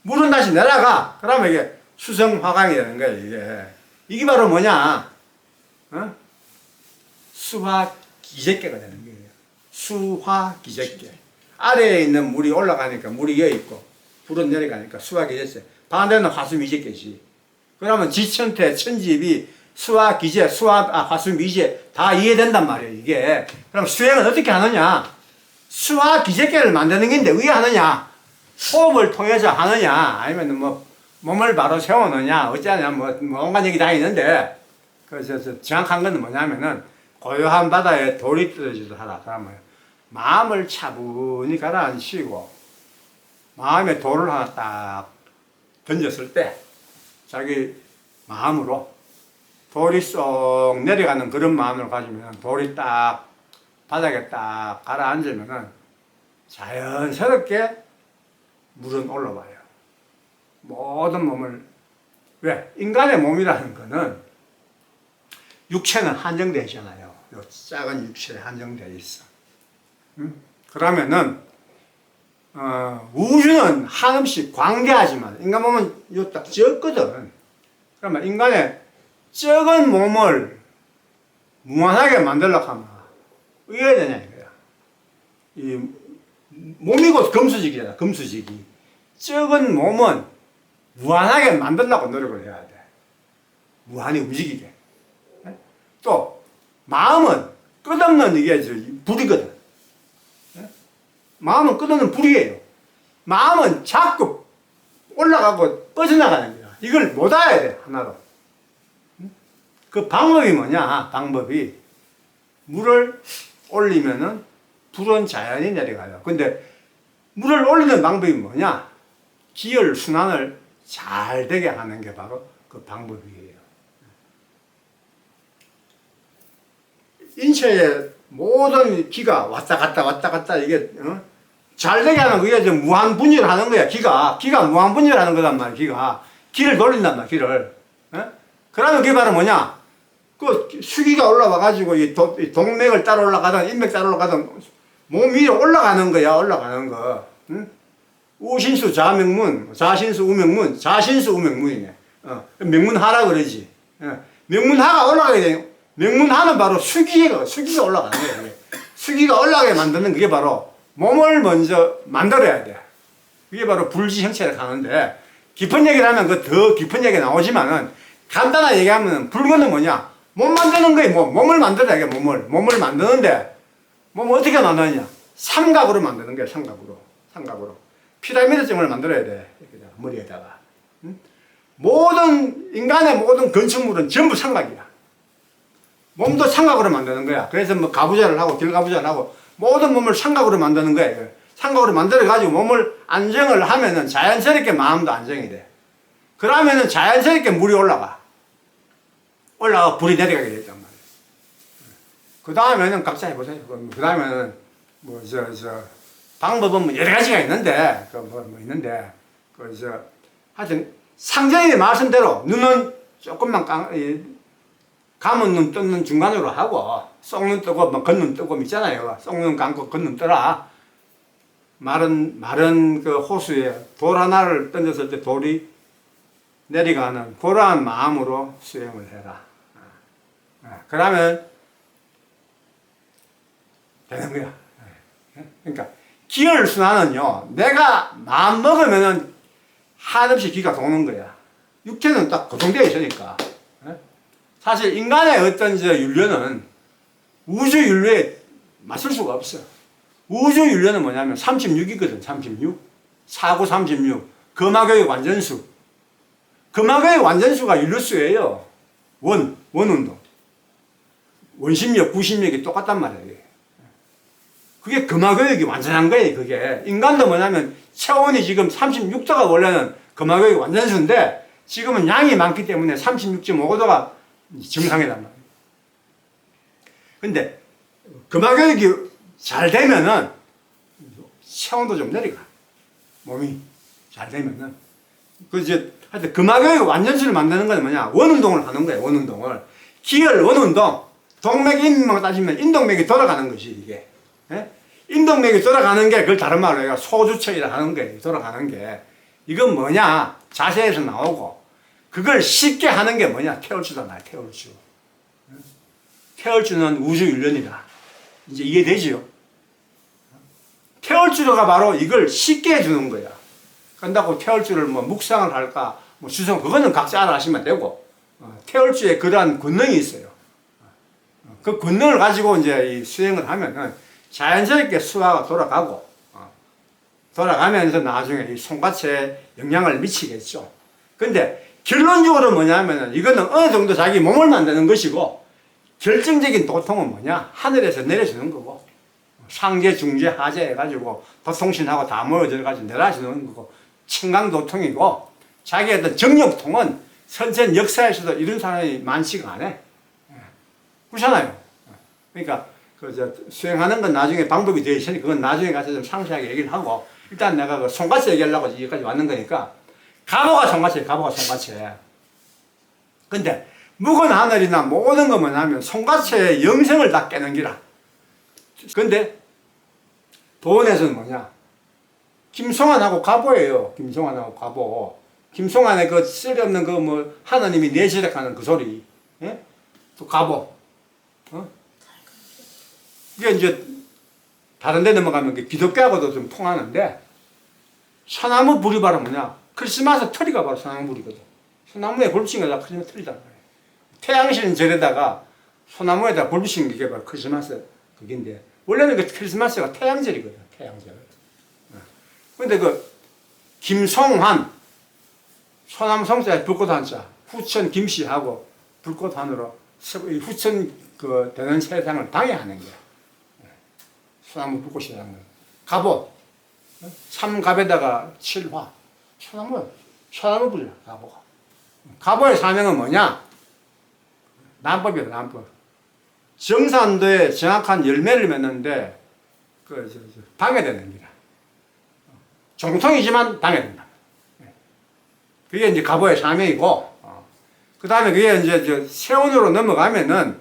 물은 다시 내려가. 그러면 이게 수성화강이라는 거야 이게. 이게 바로 뭐냐? 수화기적계가 되는 거예요. 수화기적계. 아래에 있는 물이 올라가니까 물이 위에 있고 불은 내려가니까 수화기적계. 반대는 화수미적계지. 그러면 지천태, 천지비, 수화기제, 화수미제 다 이해된단 말이에요 이게. 그럼 수행은 어떻게 하느냐? 수화기적계를 만드는 게 왜 하느냐? 호흡을 통해서 하느냐? 아니면 뭐 몸을 바로 세워놓냐? 어쩌냐? 뭐 온갖 얘기 다 있는데 그래서 정확한 건 뭐냐면은 고요한 바다에 돌이 떨어지듯 하라. 그러면 마음을 차분히 가라앉히고 마음에 돌을 하나 딱 던졌을 때 자기 마음으로 돌이 쏙 내려가는 그런 마음을 가지면 돌이 딱 바닥에 딱 가라앉으면은 자연스럽게 물은 올라와요. 모든 몸을. 왜? 인간의 몸이라는 거는 육체는 한정되어 있잖아요. 요 작은 육체에 한정되어 있어. 그러면은 우주는 한없이 광대하지만 인간 몸은 요 딱 적거든. 그러면 인간의 적은 몸을 무한하게 만들려고 하면 어떻게 되냐 이거야. 이 몸이 곧 금수직이잖아. 금수직이. 적은 몸은 무한하게 만들려고 노력을 해야 돼. 무한히 움직이게. 또 마음은 끝없는 이게 불이거든. 마음은 끝없는 불이에요. 마음은 자꾸 올라가고 빠져나가는 거야. 이걸 못 알아야 돼 하나로. 그 방법이 뭐냐? 방법이 물을 올리면은 불은 자연히 내려가요. 근데 물을 올리는 방법이 뭐냐? 기혈 순환을 잘 되게 하는 게 바로 그 방법이에요. 인체의 모든 기가 왔다 갔다 이게 잘 되게 하는 거야. 무한 분열하는 거야. 기가 무한 분열하는 거단 말이야. 기를 돌린단 말이야. 기를. 그러면 그게 바로 뭐냐? 그 수기가 올라와 가지고 이 동맥을 따라 올라가든 인맥 따라 올라가든 몸 위로 올라가는 거야. 올라가는 거. 우신수 자명문, 자신수 우명문, 자신수 우명문이네. 명문하라 그러지. 명문하가 올라가게 돼. 명문화는 바로 수기가 올라가는 거예요. 그게. 수기가 올라가게 만드는 그게 바로 몸을 먼저 만들어야 돼. 그게 바로 불지 형체를 가는데, 깊은 얘기를 하면 그 더 깊은 얘기가 나오지만은, 간단하게 얘기하면 불교는 뭐냐? 몸 만드는 거예요. 몸을 만들어야 돼. 몸을 만드는데, 몸을 어떻게 만드느냐? 삼각으로 만드는 거예요. 삼각으로. 피라미드점을 만들어야 돼. 머리에다가. 인간의 모든 건축물은 전부 삼각이야. 몸도 삼각으로 만드는 거야. 그래서 뭐 가부좌를 하고 길가부좌를 하고 모든 몸을 삼각으로 만드는 거야. 삼각으로 만들어가지고 몸을 안정을 하면은 자연스럽게 마음도 안정이 돼. 그러면은 자연스럽게 물이 올라가 불이 내려가게 되단 말이야. 그 다음에는 각자 해보세요. 그 다음에는 방법은 뭐 여러 가지가 있는데, 하여튼 상전이 말씀대로 눈은 조금만 감은 눈 뜬 중간으로 하고, 쏙눈 뜨고 뭐 겉눈 뜨고 있잖아요. 쏙눈 감고 겉눈 뜨라. 마른 그 호수에 돌 하나를 던졌을 때 돌이 내려가는 그러한 마음으로 수행을 해라. 그러면 되는 거야. 그러니까 기혈순환은요, 내가 마음 먹으면은 한없이 기가 도는 거야. 육체는 딱 고정되어 있으니까. 사실 인간의 어떤 윤료는 우주 윤료에 맞설 수가 없어. 우주 윤료는 뭐냐면 36이거든. 36. 사고 36. 금화교의 완전수. 금화교의 완전수가 윤료수예요. 원운동. 원심력, 구심력이 똑같단 말이에요. 그게 금화교육이 완전한 거예요. 그게 인간도 뭐냐면 체온이 지금 36도가 원래는 금화교육이 완전수인데, 지금은 양이 많기 때문에 36.5도가 정상이란 말이에요. 근데 금화교육이 잘 되면은 체온도 좀 내려가. 몸이 잘 되면은. 하여튼 금화교육 완전수를 만드는 건 뭐냐? 원운동을 하는 거예요. 원운동을. 기혈 원운동. 동맥 인맥을 따지면 인동맥이 돌아가는 것이 이게. 인동맥이 돌아가는 게, 그걸 다른 말로 해가 소주척이라 하는 거예요. 돌아가는 게. 이건 뭐냐? 자세에서 나오고, 그걸 쉽게 하는 게 뭐냐? 태울주다 말, 태울주. 태울주는 우주윤련이다. 이제 이해되지요? 태울주가 바로 이걸 쉽게 해주는 거야. 그런다고 태울주를 뭐 묵상을 할까, 뭐 주성, 그거는 각자 알아 하시면 되고, 태울주에 그러한 권능이 있어요. 그 권능을 가지고 이제 이 수행을 하면은 자연스럽게 수화가 돌아가고, 돌아가면서 나중에 이 손과체에 영향을 미치겠죠. 근데 결론적으로 뭐냐면은 이거는 어느 정도 자기 몸을 만드는 것이고, 결정적인 도통은 뭐냐? 하늘에서 내려주는 거고, 상계, 중재, 하재 해가지고 도통신하고 다 모여들어가지고 내려주는 거고, 청강도통이고, 자기의 어떤 정력통은 선천 역사에서도 이런 사람이 많지가 않아. 그렇잖아요. 그러니까 수행하는 건 나중에 방법이 되어 있으니 그건 나중에 가서 좀 상세하게 얘기를 하고, 일단 내가 그 손과체 얘기하려고 여기까지 왔는 거니까, 가보가 손과체. 근데 묵은 하늘이나 모든 거 뭐냐면 손과체의 영성을 다 깨는 기라. 근데 도원에서는 뭐냐? 김송환하고 가보예요. 김송환하고 가보. 김송환의 그 쓸데없는 그 뭐 하나님이 내시력하는 그 소리. 예? 또 가보. 이게 이제 다른 데 넘어가면 기독교하고도 좀 통하는데, 소나무 부리바라 뭐냐? 크리스마스 트리가 바로 소나무 부리거든. 소나무에 불 붙인 거다 크리스마스 트리다 말이야. 태양신 절에다가 소나무에다 불 붙인 게 바로 크리스마스 그게인데, 원래는 그 크리스마스가 태양절이거든. 태양절. 근데 김송환, 소나무 성자에 불꽃 한자, 후천 김씨하고 불꽃 한으로 후천 되는 세상을 방해하는 거야. 소나무 불꽃이라는 거. 갑옷, 삼갑에다가 칠화, 소나무 불이야, 갑옷. 갑옷의 사명은 뭐냐? 난법이야, 난법. 정산도에 정확한 열매를 맺는데, 방해되는 거야. 정통이지만 방해된다. 그게 이제 갑옷의 사명이고, 그 다음에 그게 이제 세운으로 넘어가면은,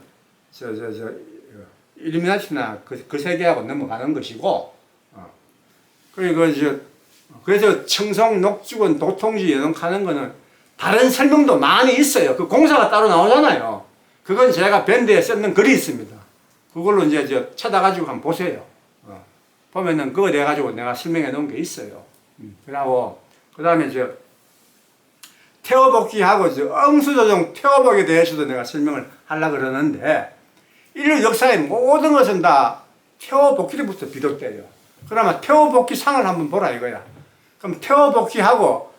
일루미나티나 그 세계하고 넘어가는 것이고, 그리고 그래서 청송, 녹죽은 도통지 연옥하는 거는 다른 설명도 많이 있어요. 그 공사가 따로 나오잖아요. 그건 제가 밴드에 썼는 글이 있습니다. 그걸로 이제 찾아가지고 한번 보세요. 보면은 그거 내가지고 내가 설명해 놓은 게 있어요. 그러고, 그 다음에 태워복귀하고 응수조정 태워복에 대해서도 내가 설명을 하려고 그러는데, 인류 역사의 모든 것은 다 태워복귀로부터 비롯돼요. 그러면 태워복귀 상을 한번 보라 이거야. 그럼 태워복귀하고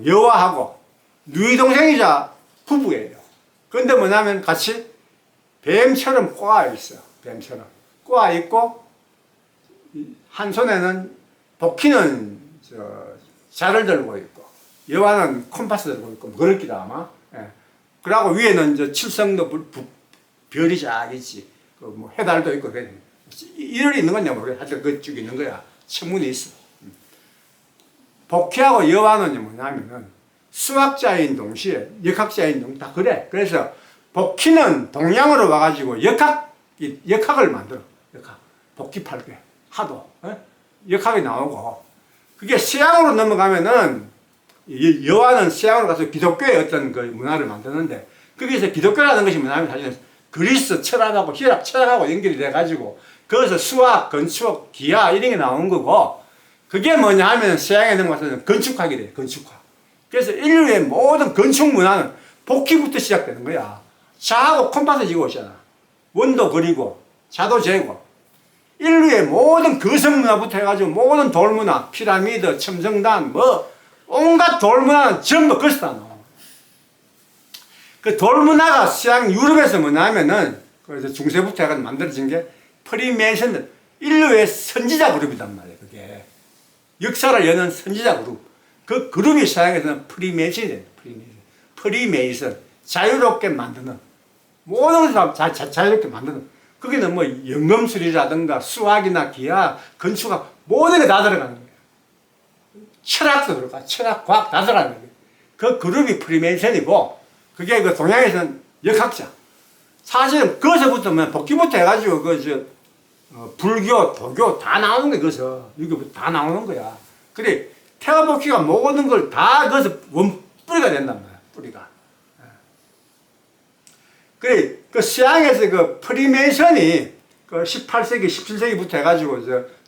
여와하고 누이 동생이자 부부예요. 그런데 뭐냐면 같이 뱀처럼 꼬아 있어. 뱀처럼 꼬아 있고, 한 손에는 복희는 자를 들고 있고, 여와는 콤파스 들고 있고, 뭐 그렇기도 아마. 예. 그러고 위에는 칠성도 별이 쫙 있지. 뭐 해달도 있고 그래. 이럴 있는 거냐 모르겠어. 하여튼 그쪽 있는 거야. 천문이 있어. 복희하고 여와는 뭐냐면은 수학자인 동시에 역학자인 동시에 다 그래. 그래서 복희는 동양으로 와가지고 역학을 만들어. 역학. 복희팔배. 하도. 역학이 나오고. 그게 서양으로 넘어가면은 여와는 서양으로 가서 기독교의 어떤 그 문화를 만드는데, 거기서 기독교라는 것이 뭐냐면 사실은 그리스 철학하고 히랍 철학하고 연결이 돼가지고 거기서 수학, 건축, 기하 이런 게 나온 거고, 그게 뭐냐 하면 서양에 넘어가서는 건축학이 돼요. 건축학. 그래서 인류의 모든 건축 문화는 복희부터 시작되는 거야. 자하고 콤파스 지고 있잖아. 원도 그리고 자도 재고. 인류의 모든 거성문화부터 해가지고 모든 돌문화, 피라미드, 첨성단, 뭐 온갖 돌문화는 전부 거기서 다 나와. 그 돌문화가 서양 유럽에서 뭐냐면은 그래서 중세부터 해가지고 만들어진 게 프리메이션, 인류의 선지자 그룹이단 말이에요. 그게 역사를 여는 선지자 그룹. 그 그룹이 서양에서는 프리메이션이에요. 프리메이션. 자유롭게 만드는, 모든 것을 자유롭게 만드는. 거기는 뭐 연금술이라든가 수학이나 기하, 건축학 모든 게 다 들어가는 거예요. 철학도 들어가. 철학, 과학 다 들어가는 거예요. 그 그룹이 프리메이션이고, 그게 그 동양에서는 역학자. 사실은 거기서부터 뭐 복귀부터 해가지고 불교, 도교 다 나오는 거야. 거기서 유교부터 다 나오는 거야. 그래 태어복귀가 모든 걸 다 거기서 원뿌리가 된단 말이야. 뿌리가. 그래 그 서양에서 그 프리메이션이 그 18세기, 17세기부터 해가지고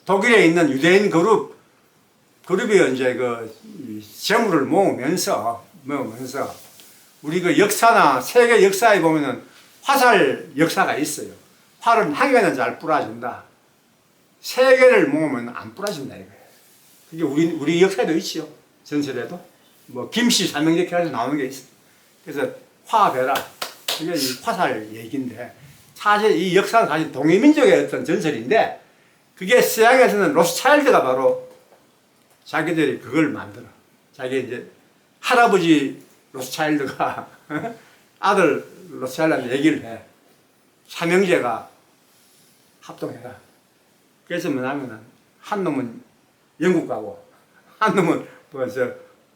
독일에 있는 유대인 그룹이 이제 재물을 모으면서 우리 그 역사나 세계 역사에 보면은 화살 역사가 있어요. 활은 한 개는 잘 뿌려준다. 세 개를 모으면 안 뿌려진다 이거예요. 그게 우리 역사에도 있지요. 전설에도 뭐 김씨 삼형제 해서 나오는 게 있어. 그래서 화배라. 그게 이 화살 얘기인데, 사실 이 역사는 사실 동이민족의 어떤 전설인데, 그게 서양에서는 로스차일드가 바로 자기들이 그걸 만들어. 자기 이제 할아버지 로스차일드가 아들 로스차일드한테 얘기를 해. 삼형제가 합동해라. 그래서 뭐냐면은 한 놈은 영국 가고, 한 놈은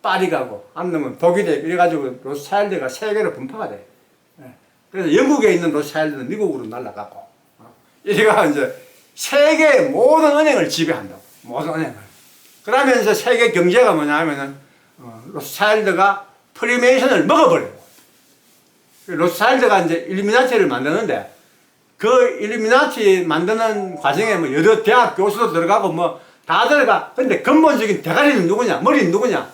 파리 가고, 한 놈은 독일에, 이래가지고 로스차일드가 세계로 분파가 돼. 그래서 영국에 있는 로스차일드는 미국으로 날아가고, 이래가 이제 세계의 모든 은행을 지배한다고. 모든 은행을. 그러면서 세계 경제가 뭐냐 하면은, 로스차일드가 프리메이션을 먹어버려요. 로스차일드가 이제 일루미나티를 만드는데, 그 일루미나티 만드는 과정에 뭐 여러 대학 교수도 들어가고 뭐 다 들어가. 근데 근본적인 대가리는 누구냐? 머리는 누구냐?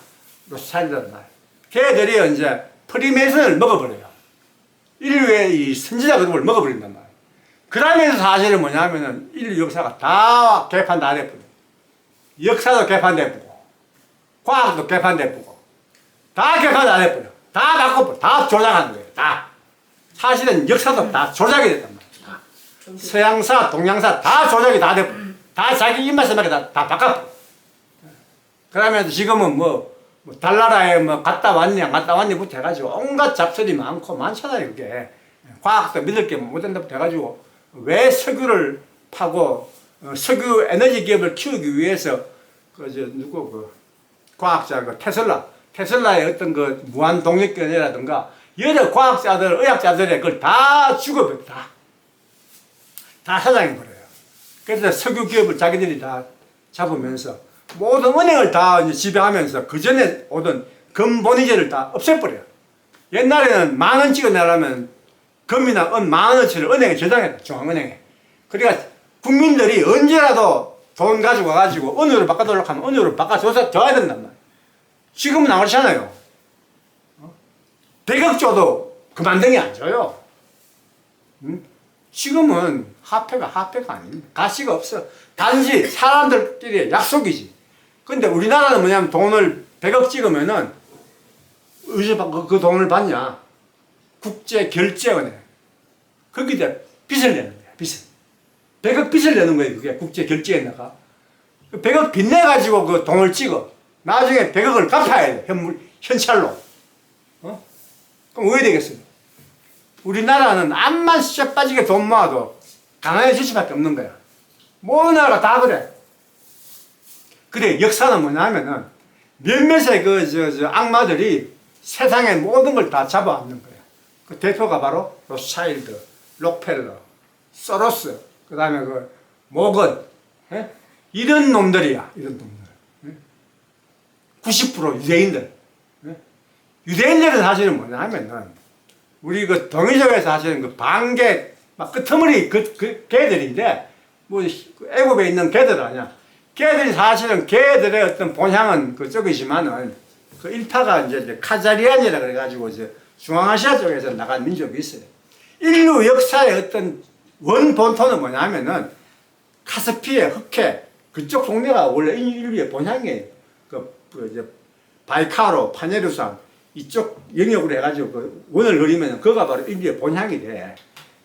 로스차일드란 말이에요. 걔들이 이제 프리메이션을 먹어버려요. 인류의 이 선지자 그룹을 먹어버린단 말이에요. 그러면서 사실은 뭐냐면은 인류 역사가 다 개판 다 돼버려. 역사도 개판돼버리고, 과학도 개판돼버리고, 다 개판 다 돼버려. 다 바꿔버려. 다 조작하는 거예요. 다. 사실은 역사도 다 조작이 됐단 말이에요. 다. 서양사, 동양사 다 조작이 다 돼버려. 다 자기 입맛에 맞게 다 바꿔버려. 그러면서 지금은 달나라에 갔다 왔냐부터 해가지고 온갖 잡설이 많잖아요, 그게. 과학도 믿을 게 못 된다부터 해가지고 왜 석유를 파고, 석유 에너지 기업을 키우기 위해서, 과학자, 테슬라의 어떤 무한 동력견이라든가, 여러 과학자들, 의학자들의 그걸 다 죽어버려, 다 사장해버려요. 그래서 석유 기업을 자기들이 다 잡으면서, 모든 은행을 다 이제 지배하면서 그 전에 오던 금본위제를 다 없애버려요. 옛날에는 10,000원 찍어내려면 금이나 만 원어치를 은행에 저장했다. 중앙은행에. 그러니까 국민들이 언제라도 돈 가지고 와가지고 은으로 바꿔달라고 하면 은으로 바꿔줘서 줘야 된단 말이에요. 지금은 안 그렇잖아요. 100억 줘도 그만등이 안 줘요. 지금은 화폐가 아닙니다. 가치가 없어. 단지 사람들끼리 약속이지. 근데 우리나라는 뭐냐면 돈을 100억 찍으면은 어디서 그 돈을 받냐? 국제결제은행. 거기다 빚을 내는 거야, 빚을. 100억 빚을 내는 거예요, 그게 국제결제에다가. 100억 빚 내가지고 그 돈을 찍어. 나중에 100억을 갚아야 돼, 현찰로. 그럼 왜 되겠어요? 우리나라는 암만 쇠 빠지게 돈 모아도 가난해질 수밖에 없는 거야. 모든 나라가 다 그래. 그래, 역사는 뭐냐면은 몇몇의 악마들이 세상의 모든 걸 다 잡아왔는 거야. 그 대표가 바로 로스차일드, 록펠러, 소로스, 그 다음에 그 모건, 이런 놈들이야, 이런 놈들. 90% 유대인들. 유대인들은 사실은 뭐냐 하면은 우리 그 동이족에서 사실은 그 반개, 막 끄트머리 개들인데, 뭐 애굽에 있는 개들 아니야. 개들이 사실은 개들의 어떤 본향은 그쪽이지만은 그 일파가 이제 카자리안이라 그래가지고 이제 중앙아시아 쪽에서 나간 민족이 있어요. 인류 역사의 어떤 원본토는 뭐냐면은 카스피해, 흑해, 그쪽 동네가 원래 인류의 본향이에요. 이제 바이카로, 파네루산, 이쪽 영역으로 해가지고 그 원을 그리면 그거가 바로 인류의 본향이 돼.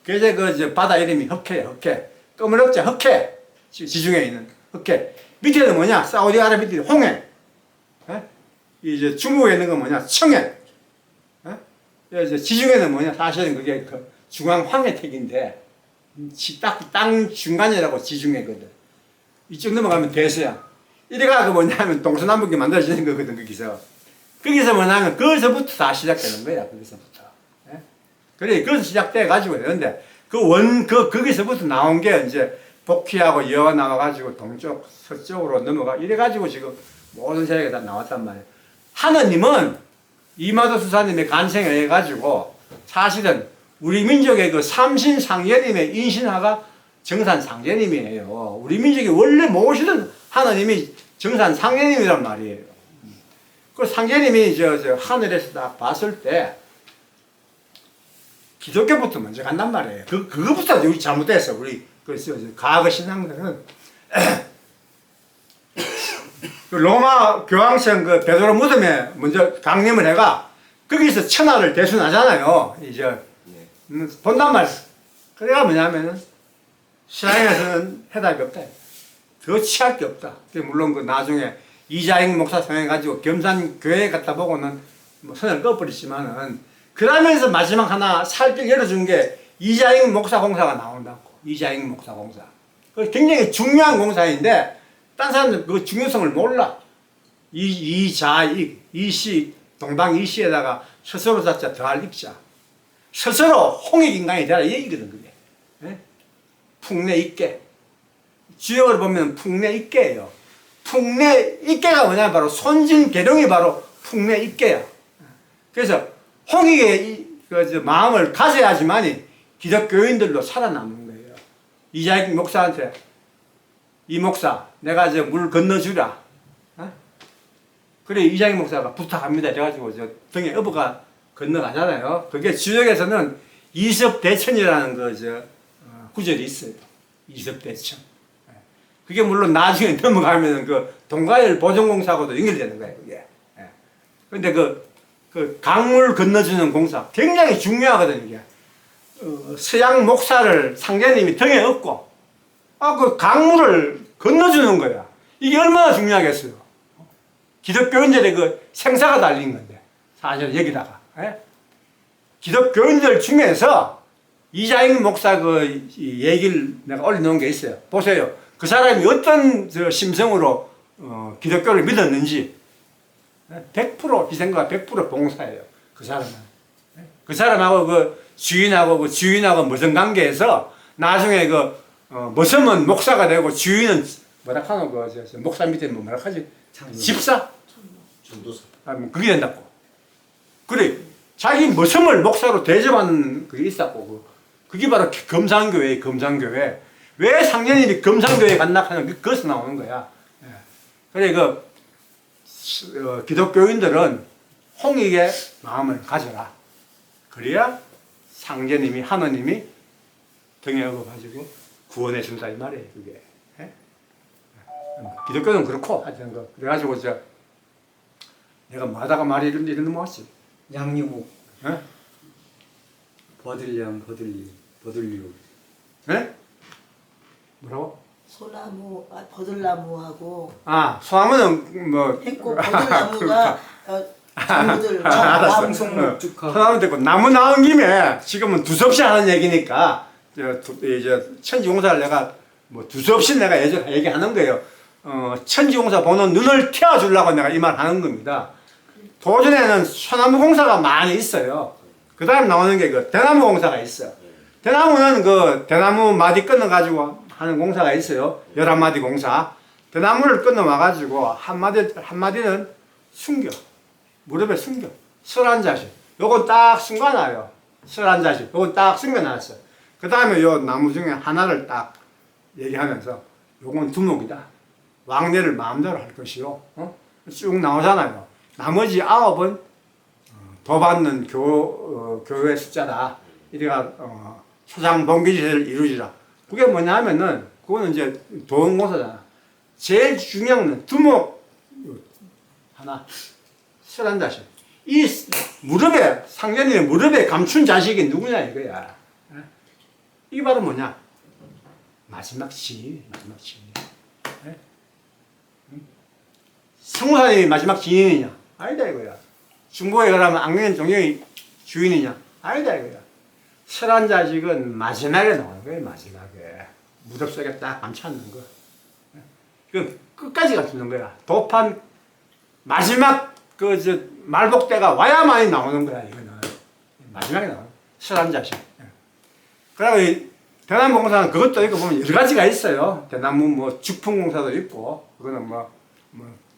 그래서 그 바다 이름이 흑해야, 흑해. 까무럭자 흑해. 지중해에 있는 흑해. 밑에는 뭐냐? 사우디아라비아 홍해. 이제 중국에 있는 건 뭐냐? 청해. 이제 지중해는 뭐냐? 사실은 그게 그 중앙 황해택인데, 땅 중간이라고 지중해거든. 이쪽 넘어가면 대서양. 이래가 그 뭐냐면 동서남북이 만들어지는 거거든, 거기서. 거기서 뭐냐면, 거기서부터 다 시작되는 거야, 거기서부터. 그래, 거기서 시작돼가지고 되는데, 거기서부터 나온 게 이제 복희하고 여와 나와가지고 동쪽, 서쪽으로 넘어가, 이래가지고 지금 모든 세계가 다 나왔단 말이에요. 하느님은 이마도 수사님의 간생에 의해 가지고 사실은 우리 민족의 그 삼신상제님의 인신하가 정산상제님이에요. 우리 민족이 원래 모시던 하느님이 정산상제님이란 말이에요. 그 상제님이 하늘에서 딱 봤을 때 기독교부터 먼저 간단 말이에요. 그거부터 우리 잘못됐어. 우리 과거 신앙들은 그 로마 교황청 그 베드로 무덤에 먼저 강림을 해가 거기서 천하를 대순하잖아요. 이제 본단 말이에요. 그래가 뭐냐면은 신앙에서는 해답이 없다. 더 취할 게 없다. 물론 그 나중에 이자익 목사 통해가지고 겸산교회에 갔다 보고는 뭐 선을 꺼버리지만은 그러면서 마지막 하나 살길 열어준 게 이자익 목사 공사가 나온다고. 이자익 목사 공사. 그 굉장히 중요한 공사인데 딴 사람들 그 중요성을 몰라. 이자익, 이시, 동방 이시에다가 스스로 자자 더할 익자. 스스로 홍익인간이 되라 이 얘기거든 그게. 풍내 있게. 주역을 보면 풍내 있게예요. 풍내 있게가 뭐냐면 바로 손진계룡이 바로 풍내 있게야. 그래서 홍익의 마음을 가져야지만이 기독교인들로 살아남는 거예요. 이자익 목사한테 이 목사 내가 물 건너주라. 그래 이자익 목사가 부탁합니다. 그래가지고 등에 어부가 건너가잖아요. 그게 주역에서는 이섭대천이라는 구절이 있어요. 이섭대천. 그게 물론 나중에 넘어가면은 그 동가일 보존공사하고도 연결되는 거예요, 그게. 근데 그 강물 건너주는 공사 굉장히 중요하거든요, 이게. 서양 목사를 상제님이 등에 업고, 그 강물을 건너주는 거야. 이게 얼마나 중요하겠어요. 기독교인들의 그 생사가 달린 건데, 사실 여기다가. 기독교인들 중에서 이자익 목사 그 얘기를 내가 올려놓은 게 있어요. 보세요. 그 사람이 어떤 심성으로 기독교를 믿었는지 100% 희생과 100% 봉사예요. 그 사람은. 그 사람하고 그 주인하고 무슨 관계에서 나중에 무슨은 목사가 되고 주인은 뭐라 하노 목사 밑에 뭐라 하지? 집사? 전도사. 그게 된다고. 그래 자기 머슴을 목사로 대접하는 그게 있었고 그게 바로 금상교회의 금상교회. 왜 상년일이 금상교회에 갔나 하는 그것에서 나오는 거야. 예. 그래 기독교인들은 홍익의 마음을 가져라. 그래야 상제님이 하느님이 등에 업어가지고 구원해 준다 이 말이에요. 그게. 예? 기독교는 그렇고 하여튼 그래가지고 내가 뭐 하다가 말이 이런 넘어왔지. 양유국 예? 버들류. 예? 뭐라고? 소나무, 버들나무하고 소나무는 뭐 했고 버들나무가 전부들 알았어. 방송 축하. 소나무 됐고 나무 나온 김에 지금은 두서없이 하는 얘기니까 천지공사를 내가 뭐 두서없이 내가 얘기하는 거예요. 천지공사 보는 눈을 띄워주려고 내가 이 말 하는 겁니다. 도전에는 소나무 공사가 많이 있어요. 그 다음 나오는 게 대나무 공사가 있어. 대나무는 대나무 마디 끊어가지고 하는 공사가 있어요. 11마디 공사. 대나무를 끊어와가지고 한마디는 숨겨. 무릎에 숨겨. 설한 자식. 요건 딱 숨겨놔요. 설한 자식. 요건 딱 숨겨놨어. 그 다음에 요 나무 중에 하나를 딱 얘기하면서 요건 두목이다. 왕래를 마음대로 할 것이요. 쭉 나오잖아요. 나머지 9은 더 받는 교회 숫자다. 이래가 소상봉기지를 이루지라. 그게 뭐냐 하면은 그거는 이제 도원공사잖아. 제일 중요한 건 두목 하나, 설한 자식. 이 무릎에 상전님의 무릎에 감춘 자식이 누구냐 이거야. 이게 바로 뭐냐? 마지막 지인. 성모사님이 마지막 지인이냐? 아니다 이거야. 중국에 가면 악령 종령이 주인이냐? 아니다 이거야. 설한 자식은 마지막에 나오는 거예요. 마지막에 무릎 속에 딱 감춰놓는 거. 그 끝까지 감추는 거야. 도판 마지막 말복대가 와야만이 나오는 거야. 이거는 마지막에 나오는 설한 자식. 그리고 대나무 공사는 그것도 있고 보면 여러 가지가 있어요. 대나무 뭐 죽풍 공사도 있고 그거는 뭐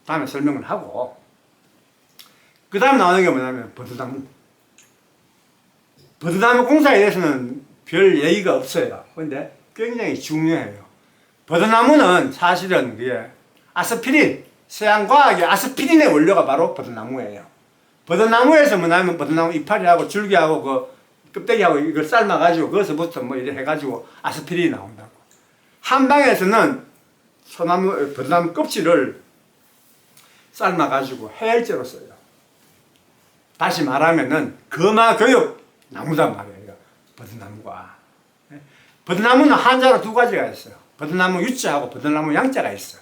다음에 설명을 하고 그 다음 나오는 게 뭐냐면 버드나무. 버드나무 공사에 대해서는 별 얘기가 없어요. 그런데 굉장히 중요해요. 버드나무는 사실은 그게 아스피린, 서양과학의 아스피린의 원료가 바로 버드나무예요. 버드나무에서 뭐냐면 버드나무 이파리하고 줄기하고 껍데기하고 이걸 삶아가지고 거기서부터 뭐 이래 해가지고 아스피린이 나온다고. 한방에서는 버드나무 껍질을 삶아가지고 해열제로 써요. 다시 말하면은 금화교육 나무단 말이에요. 버드나무가. 버드나무는 한자로 두 가지가 있어요. 버드나무 유자하고 버드나무 양자가 있어요.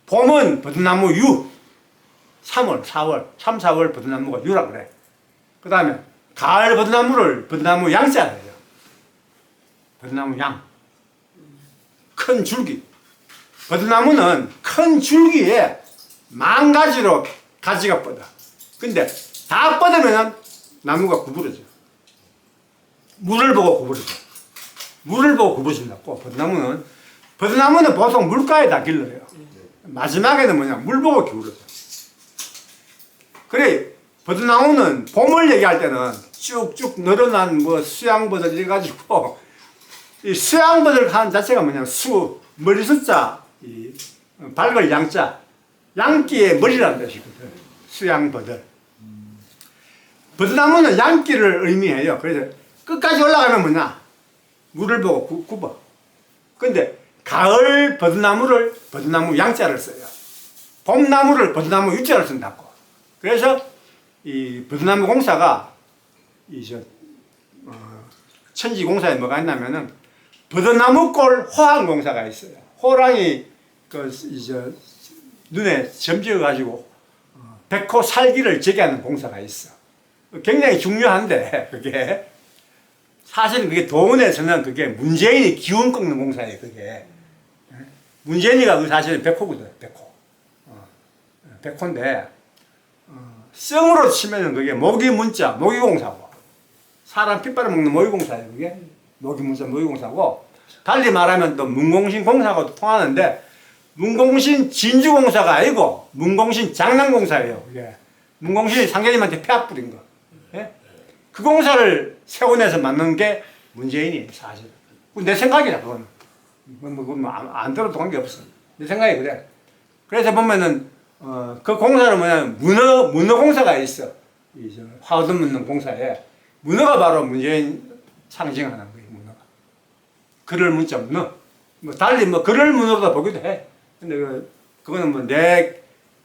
봄은 버드나무 유, 3월, 4월 버드나무가 유라 그래. 그 다음에 가을 버드나무를 버드나무 양자라 해요. 버드나무 양. 큰 줄기. 버드나무는 큰 줄기에 10,000가지로 가지가 뻗어. 근데 다 뻗으면 나무가 구부러져. 물을 보고 구부러져. 물을 보고 구부러진다고. 버드나무는 보통 물가에다 길러요. 마지막에는 뭐냐, 물 보고 기울어져. 그래, 버드나무는 봄을 얘기할 때는 쭉쭉 늘어난 수양버들 이래가지고, 이 수양버들 하는 자체가 뭐냐, 머리 숫자, 밝을 양자, 양기의 머리라는 뜻이거든. 수양버들. 버드나무는 양기를 의미해요. 그래서 끝까지 올라가면 뭐냐, 물을 보고 굽어. 근데 가을 버드나무를 버드나무 양자를 써요. 봄나무를 버드나무 유자를 쓴다고. 그래서 이 버드나무 공사가 천지공사에 뭐가 있냐면은 버드나무골 호황 공사가 있어요. 호랑이 눈에 점지어 가지고 백호 살기를 제기하는 공사가 있어. 굉장히 중요한데 그게 사실은 그게 도원에서는 그게 문재인이 기운 꺾는 공사예요. 그게 문재인이가 사실은 백호거든. 백호인데 성으로 치면은 그게 모기문자 모기공사고 사람 핏바람 먹는 모기공사예요. 그게 모기문자 모기공사고 달리 말하면 또 문공신 공사하고도 통하는데 문공신 진주공사가 아니고 문공신 장난공사예요. 그게 문공신이 상계님한테 폐악 부린 거. 예? 그 공사를 세원에서 만든 게 문재인이 사실. 내 생각이야 그거는. 안 들어도 관계없어. 내 생각이 그래. 그래서 보면은 그 공사는 뭐냐면 문어 공사가 있어. 화얻음 묻는 공사에 문어가 바로 문재인 상징하는 거예요. 문어가. 글을 문자 문어. 뭐 달리 뭐 글을 문어로도 보기도 해. 근데 그거는 뭐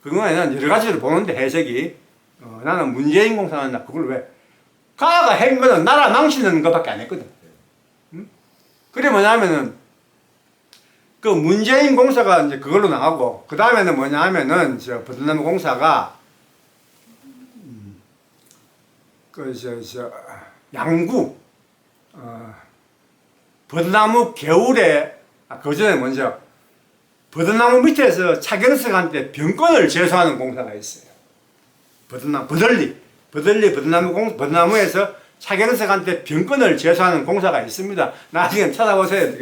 그거는 여러 가지로 보는데 해석이 나는 문재인 공사는 나 그걸 왜 가가 한 거는 나라 망치는 것밖에 안 했거든. 응? 그래 뭐냐면은 그 문재인 공사가 이제 그걸로 나가고 그 다음에는 뭐냐 하면은 저 버드나무 공사가 양구 버드나무 겨울에 그 전에 먼저 버드나무 밑에서 차경석한테 병권을 제소하는 공사가 있어요. 버드나무에서 차경석한테 병권을 제소하는 공사가 있습니다. 나중에 찾아보세요.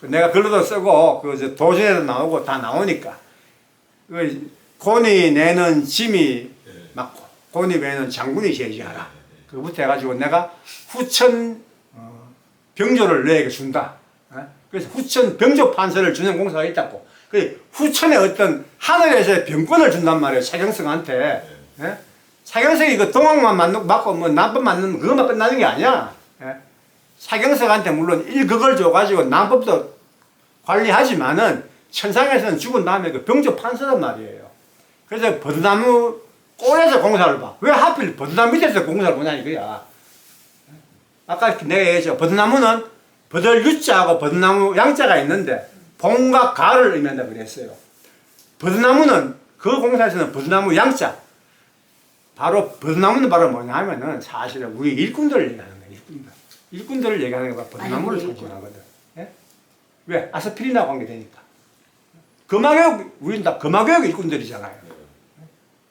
내가 글로도 쓰고 도전에도 나오고 다 나오니까 곤이 내는 짐이 맞고 곤이 내는 장군이 제지하라. 그부터 해가지고 내가 후천 병조를 너에게 준다. 그래서 후천 병조 판서를 주는 공사가 있다고. 후천에 어떤 하늘에서 병권을 준단 말이에요. 차경석한테. 차경석이 그 동학만 맞고 뭐 남법 맞는 그것만 끝나는 게 아니야. 차경석한테 물론 일극을 줘가지고 남법도 관리하지만은 천상에서는 죽은 다음에 그 병조 판서란 말이에요. 그래서 버드나무 꼴에서 공사를 봐. 왜 하필 버드나무 밑에서 공사를 보냐 이거야. 아까 내가 얘기했죠. 버드나무는 버들 유자하고 버드나무 양자가 있는데 봄과 가을을 의미한다고 그랬어요. 버드나무는 그 공사에서는 버드나무 양자. 버드나무는 바로 뭐냐 하면은 사실은 우리 일꾼들을 얘기하는 거야. 일꾼들을 얘기하는 거가 버드나무를 상징하거든. 예? 왜? 아스피린하고 관계되니까. 금화교육, 우리는 다 금화교육 일꾼들이잖아요.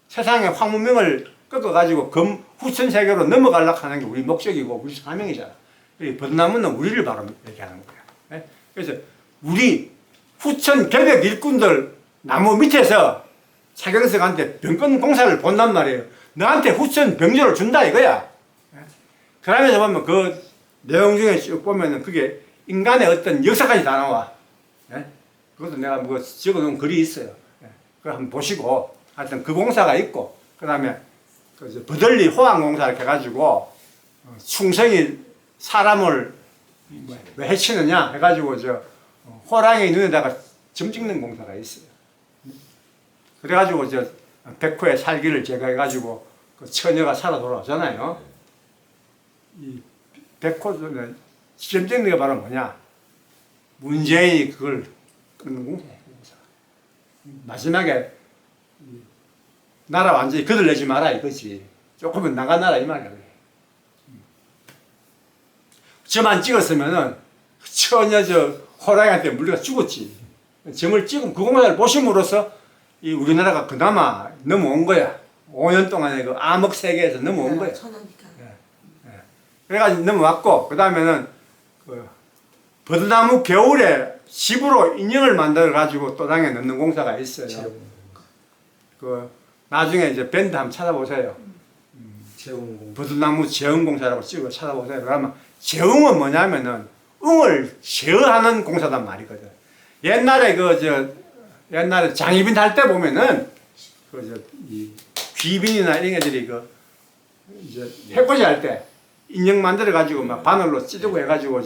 세상의 황무명을 꺾어가지고 후천 세계로 넘어가려고 하는 게 우리 목적이고 우리 사명이잖아. 버드나무는 우리를 바로 얘기하는 거야. 예? 그래서 우리 후천 개벽 일꾼들 나무 밑에서 차경석한테 병권 공사를 본단 말이에요. 너한테 후천 병조를 준다 이거야. 그러면서 보면 그 내용 중에 쭉 보면은 그게 인간의 어떤 역사까지 다 나와. 그것도 내가 뭐 적어놓은 글이 있어요. 그거 한번 보시고 하여튼 그 공사가 있고 그 다음에 버들리 호황공사 이렇게 해가지고 충성이 사람을 왜 해치느냐 해가지고 호랑이 눈에다가 점 찍는 공사가 있어요. 그래가지고 백호의 살기를 제거해가지고 그 처녀가 살아 돌아오잖아요. 이 백호는 점 찍는 게 바로 뭐냐? 문재인이 그걸 끊는 공사예요. 마지막에 나라 완전히 거들내지 마라 이거지. 조금은 나가나라 이 말이야. 저만 찍었으면은 처녀 호랑이한테 물려가 죽었지. 점을 찍으면 그 공사를 보심으로써 이 우리나라가 그나마 넘어온 거야. 5년 동안에 그 암흑 세계에서 넘어온 거야. 천하니까. 그래가지고 넘어왔고 그 다음에는 버드나무 겨울에 집으로 인형을 만들어 가지고 또당에 넣는 공사가 있어요. 나중에 밴드 한번 찾아보세요. 버드나무 제응공사라고 찍어 찾아보세요. 그러면 제응은 뭐냐면은 웅을 제어하는 공사단 말이거든. 옛날에 옛날에 장희빈 할 때 보면은 이 귀빈이나 이런 애들이 해코지 할 때 인형 만들어 가지고 막 바늘로 찌르고 해가지고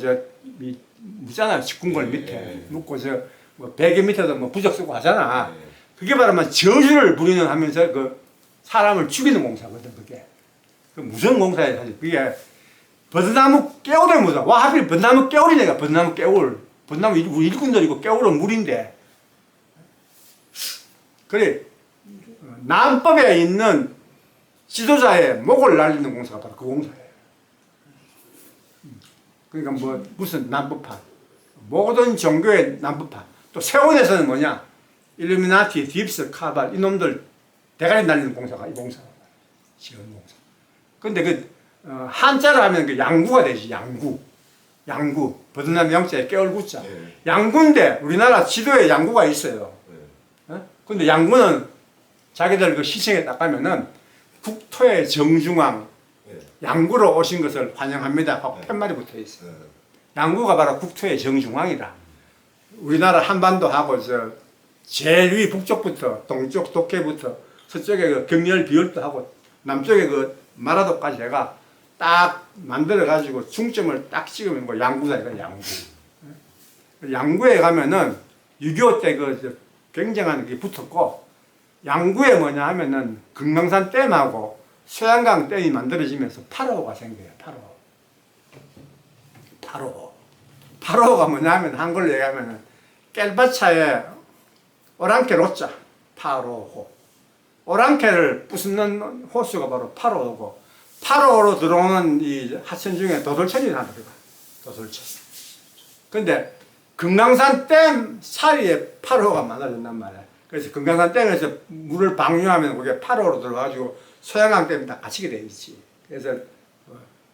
묻잖아요. 직궁궐 밑에 묻고 뭐 베개 밑에도 뭐 부적 쓰고 하잖아. 그게 바로 저주를 부리는 하면서 사람을 죽이는 공사거든. 그게 무슨 공사야 사실. 그게 버드나무 깨울에 묻어. 와 하필 버드나무 깨울이네가. 버드나무 깨울. 버드나무 우리 일꾼들이고 깨울은 물인데. 그래 남법에 있는 지도자의 목을 날리는 공사가 바로 그 공사예요. 그러니까 뭐 무슨 남법판, 모든 종교의 남법판. 또 세원에서는 뭐냐? 일루미나티, 딥스, 카발 이놈들 대가리 날리는 공사가 이 공사가 지원 공사. 근데 한자로 하면 양구가 되지. 양구 버드나무 양자에 깨울구자. 양구인데 우리나라 지도에 양구가 있어요. 근데 양구는 자기들 시청에 딱 가면은 국토의 정중앙 양구로 오신 것을 환영합니다 하고 팻말이 붙어 있어요. 양구가 바로 국토의 정중앙이라. 우리나라 한반도하고 저 제일 위 북쪽부터 동쪽 독해부터 서쪽에 그 경렬 비율도 하고 남쪽에 그 마라도까지 해가 딱 만들어 가지고 중점을 딱 찍으면 뭐 양구다 이거 양구. 양구에 가면은 6.25 때 그 굉장한 게 붙었고 양구에 뭐냐 하면은 금강산 댐하고 소양강 댐이 만들어지면서 8호가 생겨요. 8호. 8호가 뭐냐 하면 한글로 얘기하면은 깰바차에 오랑캐 로자 8호호. 오랑캐를 부수는 호수가 바로 8호고 8호로 들어오는 이 하천 중에 도돌천이 하나 들어가. 도돌천. 근데 금강산 댐 사이에 8호가 많아진단 말이야. 그래서 금강산 댐에서 물을 방류하면 그게 8호로 들어가지고 소양강 댐이 다 갇히게 돼 있지. 그래서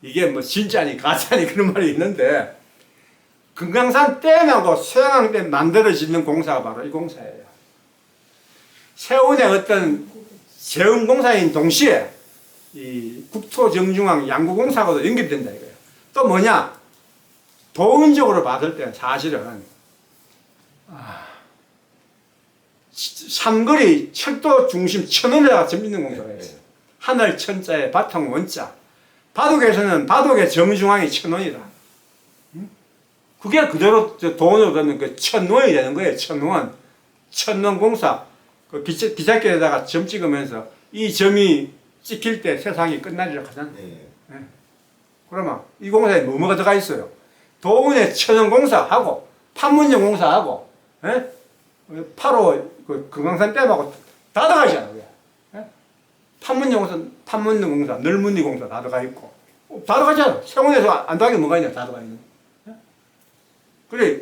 이게 뭐 진짜니 가짜니 그런 말이 있는데 금강산 댐하고 소양강 댐 만들어 짓는 공사가 바로 이 공사예요. 세운의 어떤 세운 공사인 동시에 이 국토정중앙 양구공사하고도 연결된다 이거예요. 또 뭐냐? 도은적으로 봤을 때 사실은 삼거리 철도 중심 천원에다가 접는 공사가 있어요. 하늘 천자에 바탕 원자. 바둑에서는 바둑의 정중앙이 천원이다. 그게 그대로 돈으로 되면 그 천원이 되는 거예요. 천원 공사. 그 기찻길에다가 점 찍으면서 이 점이 찍힐 때 세상이 끝나리라 하잖아요. 네. 그러면 이 공사에 뭐가 들어가 있어요? 도운의 천연 공사하고 판문점 공사하고 8호 그 금강산 댐하고 다 들어가 있잖아요. 판문점 공사, 판문점 공사, 널문리 공사 다 들어가 있고 다 들어가잖아요. 세운에서 안 들어가게 뭐가 있냐? 다 들어가 있는. 그래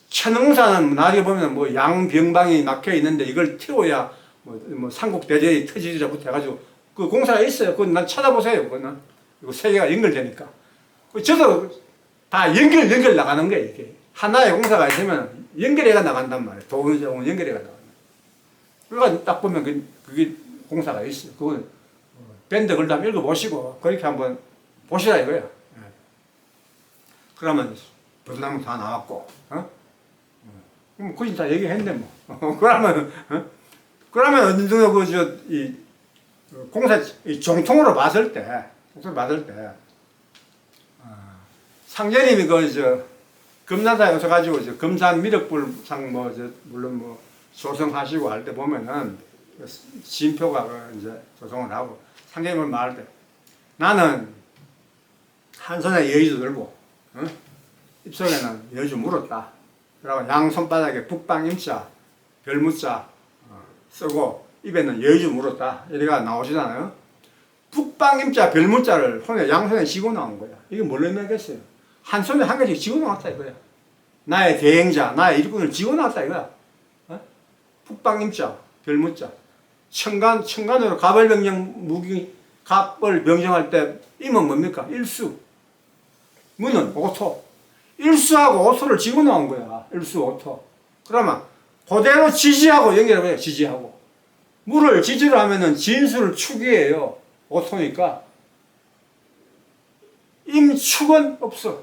천연공사는 나중에 보면 뭐 양병방이 막혀 있는데 이걸 튀어야 뭐 삼국대전이 터지리라부터 해가지고 그 공사가 있어요. 그건 난 찾아보세요. 그거는 이거 세 개가 연결되니까. 저도 다 연결 나가는 거예요. 이게 하나의 공사가 있으면 연결해가 나간단 말이에요. 도움은 연결해가 나간다. 그러니까 딱 보면 그게 공사가 있어요. 그건 밴드 걸다 읽어보시고 그렇게 한번 보시라 이거야. 그러면 버드나무 다 나왔고, 그럼 굳이 다 얘기했는데 뭐. 그러면 어느 정도 이 공사 이 종통으로 봤을 때, 상제님이 금산사에 오셔가지고 금산 미륵불상 물론 조성하시고 할 때 보면은 진표가 이제 조성을 하고 상제님을 말할 때 나는 한 손에 여의도 들고 입속에는 여주 물었다. 그리고 양손바닥에 북방임자, 별무자 쓰고 입에는 여주 물었다. 이래가 나오시잖아요. 북방임자, 별무자를 양손에 쥐고 나온 거야. 이게 뭘 의미하겠어요? 한 손에 한 가지 쥐고 나왔다 이거야. 나의 대행자, 나의 일꾼을 쥐고 나왔다 이거야. 북방임자, 별무자. 청간으로 갑을병정 무기, 갑을 병정할 때 임은 뭡니까? 일수. 문은 오토. 일수하고 오토를 쥐고 나온 거야. 일수, 오토. 그러면 그대로 지지하고 연결해봐요. 지지하고. 물을 지지로 하면은 진수를 축이에요. 오토니까. 임축은 없어.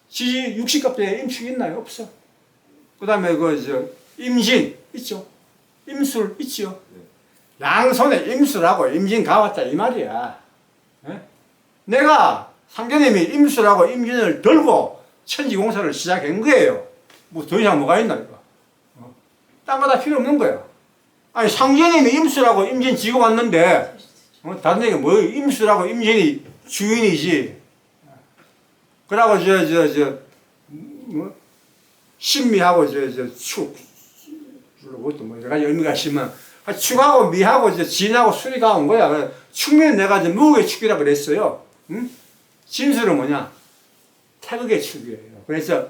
지지 60갑자에 임축 있나요? 없어. 그 다음에 임진 있죠. 임술 있죠. 양손에 임술하고 임진 가왔다 이 말이야. 내가 상제님이 임술하고 임진을 들고 천지공사를 시작한 거예요. 뭐 더 이상 뭐가 있나 이거. 딴 거 다 필요 없는 거야. 아니 상제님이 임술하고 임진 지고 왔는데 다른 얘기 뭐 임술하고 임진이 주인이지. 그러고 신미하고 축 그것도 뭐 여러 가지 의미가 있지만 축하고 미하고 진하고 수리가 온 거야. 축미는 내가 무극의 축이라 그랬어요. 응? 진술은 뭐냐? 태극의 축이에요. 그래서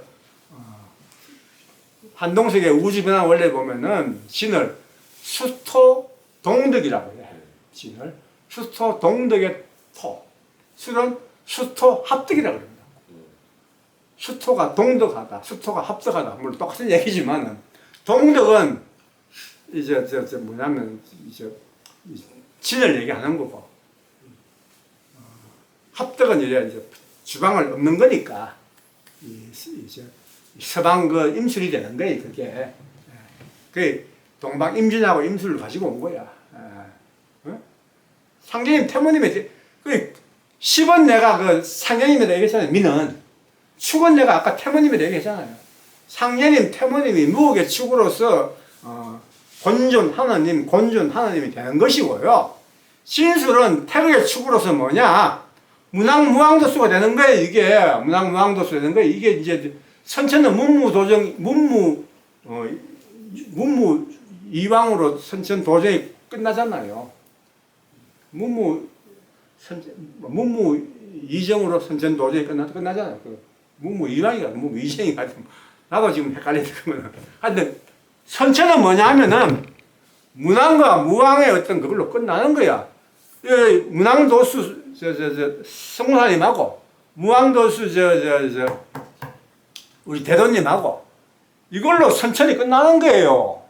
한동석의 우주변화 원래 보면은 진을 수토 동덕이라고 해요. 진을 수토 동덕의 토. 술은 수토 합덕이라고 합니다. 수토가 동덕하다, 수토가 합덕하다. 물론 똑같은 얘기지만은 동덕은 뭐냐면 진을 얘기하는 거고 합덕은 이제 주방을 없는 거니까 이제 서방 그 임술이 되는 거예요. 그게 그 동방 임진하고 임술을 가지고 온 거야. 어? 상제님 태모님의 그 10은 내가 그 상제님에다 얘기했잖아요. 미는 축은 내가 아까 태모님에다 얘기했잖아요. 상제님 태모님이 무역의 축으로서 곤존 하나님이 되는 것이고요. 신술은 태극의 축으로서 뭐냐? 문왕무왕도수가 되는 거예요. 이게 문왕무왕도수가 되는 거예요. 이게 이제 선천은 문무 이왕으로 선천 도정이 끝나잖아요. 문무 이정으로 선천 도정이 끝나잖아요. 문무 이왕이가 문무 이정이가 나도 지금 헷갈리는 거는 하여튼 선천은 뭐냐 하면은 문왕과 무왕의 어떤 그걸로 끝나는 거야. 문왕도수 성사님하고 무왕도수 우리 대도님하고 이걸로 선천이 끝나는 거예요.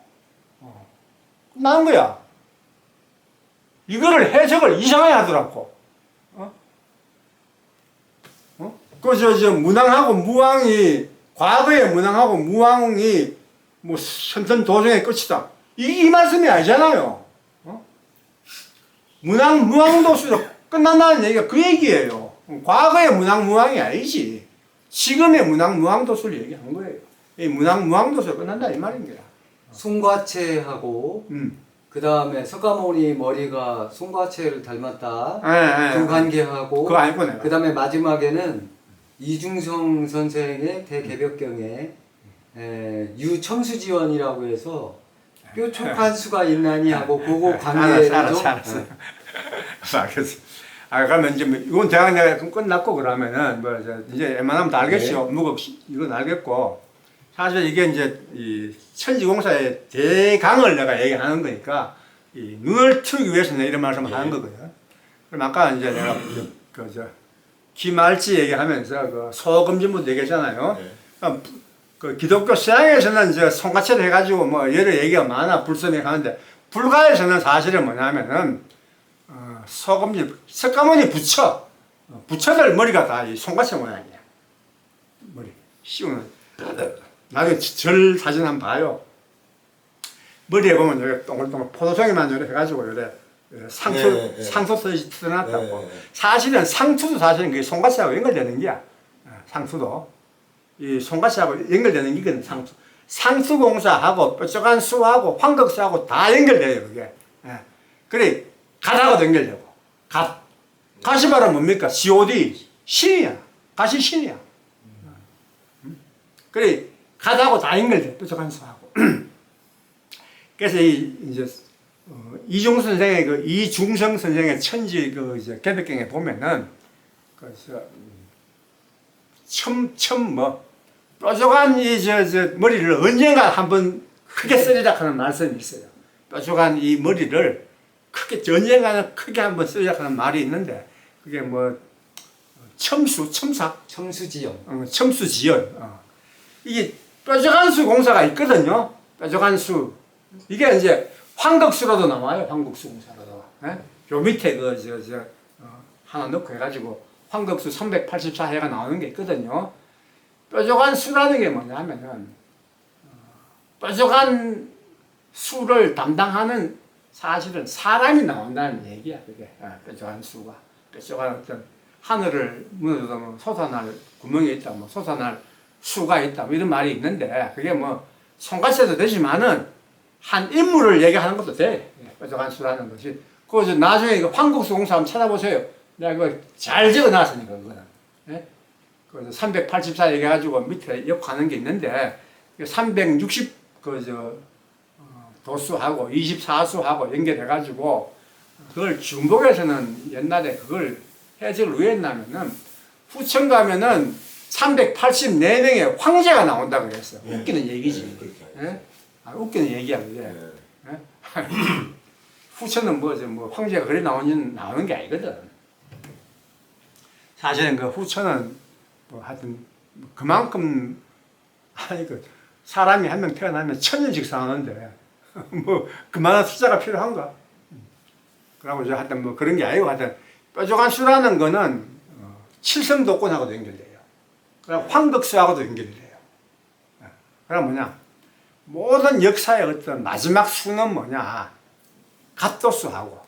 끝나는 거야. 이거를 해석을 이상하게 하더라고. 문왕하고 무왕이 과거의 문왕하고 무왕이 뭐 선천 도정의 끝이다. 이 말씀이 아니잖아요. 문왕 무왕도수로 끝난다는 얘기가 그 얘기예요. 과거의 문왕 무왕이 아니지. 지금의 문왕 무왕도수를 얘기한 거예요. 이 문왕 무왕도수로 끝난다 이 말입니다. 송과체하고 그 다음에 석가모니 머리가 송과체를 닮았다. 네, 그 관계하고 그거 알고 내가. 그 다음에 마지막에는 이중성 선생의 대개벽경에 유첨수지원이라고 해서 뾰족한 수가 있나니 하고 그거 관계를 알았어. 그러면 이제 이건 대학 내가 끝났고 그러면은 뭐 이제 웬만하면 다 알겠죠. 무겁 이건 알겠고 사실 이게 이제 이 천지공사의 대강을 내가 얘기하는 거니까 이 눈을 트기 위해서는 이런 말씀을 하는 거거든요. 그럼 아까 이제 내가 기말지 얘기하면서 그 소금진부도 얘기했잖아요. 그 기독교 서양에서는 이제 송가체를 해가지고 뭐 여러 얘기가 많아 불선이 하는데 불가에서는 사실은 뭐냐면은 소금진 석가모니 부처들 머리가 다 이 송가체 모양이야. 머리 씌우는. 나중에 절 사진 한번 봐요. 머리에 보면 여기 동글동글 포도송이만 이렇게 해가지고 이래 상투 써놨다고. 사실은 상투도 사실은 그게 송가체하고 연결되는 게야. 상투도. 이 송가시하고 연결되는 게 상수. 상수공사하고 뾰족한 수하고 황덕수하고 다 연결돼요, 그게. 그래, 갓하고도 연결되고. 갓. 갓이 바로 뭡니까? COD. 신이야. 갓이 신이야. 그래, 갓하고 다 연결돼, 뾰족한 수하고. 그래서 이제, 이중 선생의 이중성 선생의 천지 개벽경에 보면은, 그래서, 뾰족한 머리를 언젠가 한번 크게 쓰리라 하는 말씀이 있어요. 뾰족한 이 머리를 언젠가는 크게 한번 쓰리라 하는 말이 있는데, 그게 뭐, 첨수지연. 이게 뾰족한 수 공사가 있거든요. 뾰족한 수. 이게 이제 황덕수로도 나와요. 황덕수 공사로도. 요 밑에 하나 넣고 해가지고, 황덕수 384해가 나오는 게 있거든요. 뾰족한 수라는 게 뭐냐면은 뾰족한 수를 담당하는 사실은 사람이 나온다는 얘기야. 그게 뾰족한 수가 뾰족한 어떤 하늘을 무너져도 솟아날 구멍이 있다, 뭐 솟아날 수가 있다, 뭐 이런 말이 있는데 그게 뭐 손가락도 되지만은 한 인물을 얘기하는 것도 돼. 뾰족한 수라는 것이. 그거 나중에 황국수 공사 한번 찾아보세요. 내가 그거 잘 적어놨으니까 그거는. 그래서 384 얘기해가지고 밑에 역하는 게 있는데 360 도수하고 24수하고 연결해가지고 그걸 중복에서는 옛날에 그걸 해석을 왜 했냐면은 후천 가면은 384명의 황제가 나온다고 그랬어. 웃기는 얘기지. 웃기는 얘기야 그게. 후천은 뭐 황제가 그래 나오는 게 아니거든. 사실은 그 후천은 뭐 하여튼 그만큼 사람이 한 명 태어나면 1000년씩 사는데 뭐 그만한 숫자가 필요한가? 그러고 하여튼 뭐 그런 게 아니고 하여튼 뾰족한 수라는 거는 칠성도권하고도 연결돼요. 그럼 황덕수하고도 연결이 돼요. 그럼 뭐냐? 모든 역사의 어떤 마지막 수는 뭐냐? 갓도수하고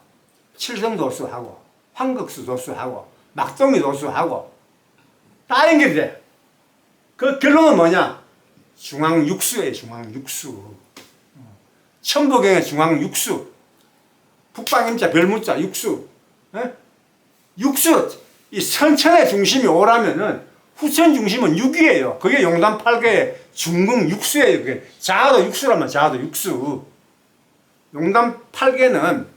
칠성도수하고 황덕수도수하고 막동이도수하고 다 연결이 돼. 그 결론은 뭐냐? 중앙육수예요. 중앙육수. 천부경의 중앙육수. 북방임자 별무자 육수. 에? 육수. 이 선천의 중심이 오라면은 후천 중심은 육이에요. 그게 용담 8개의 중궁 육수예요. 그게 자아도 육수라면 자아도 육수. 용담 8개는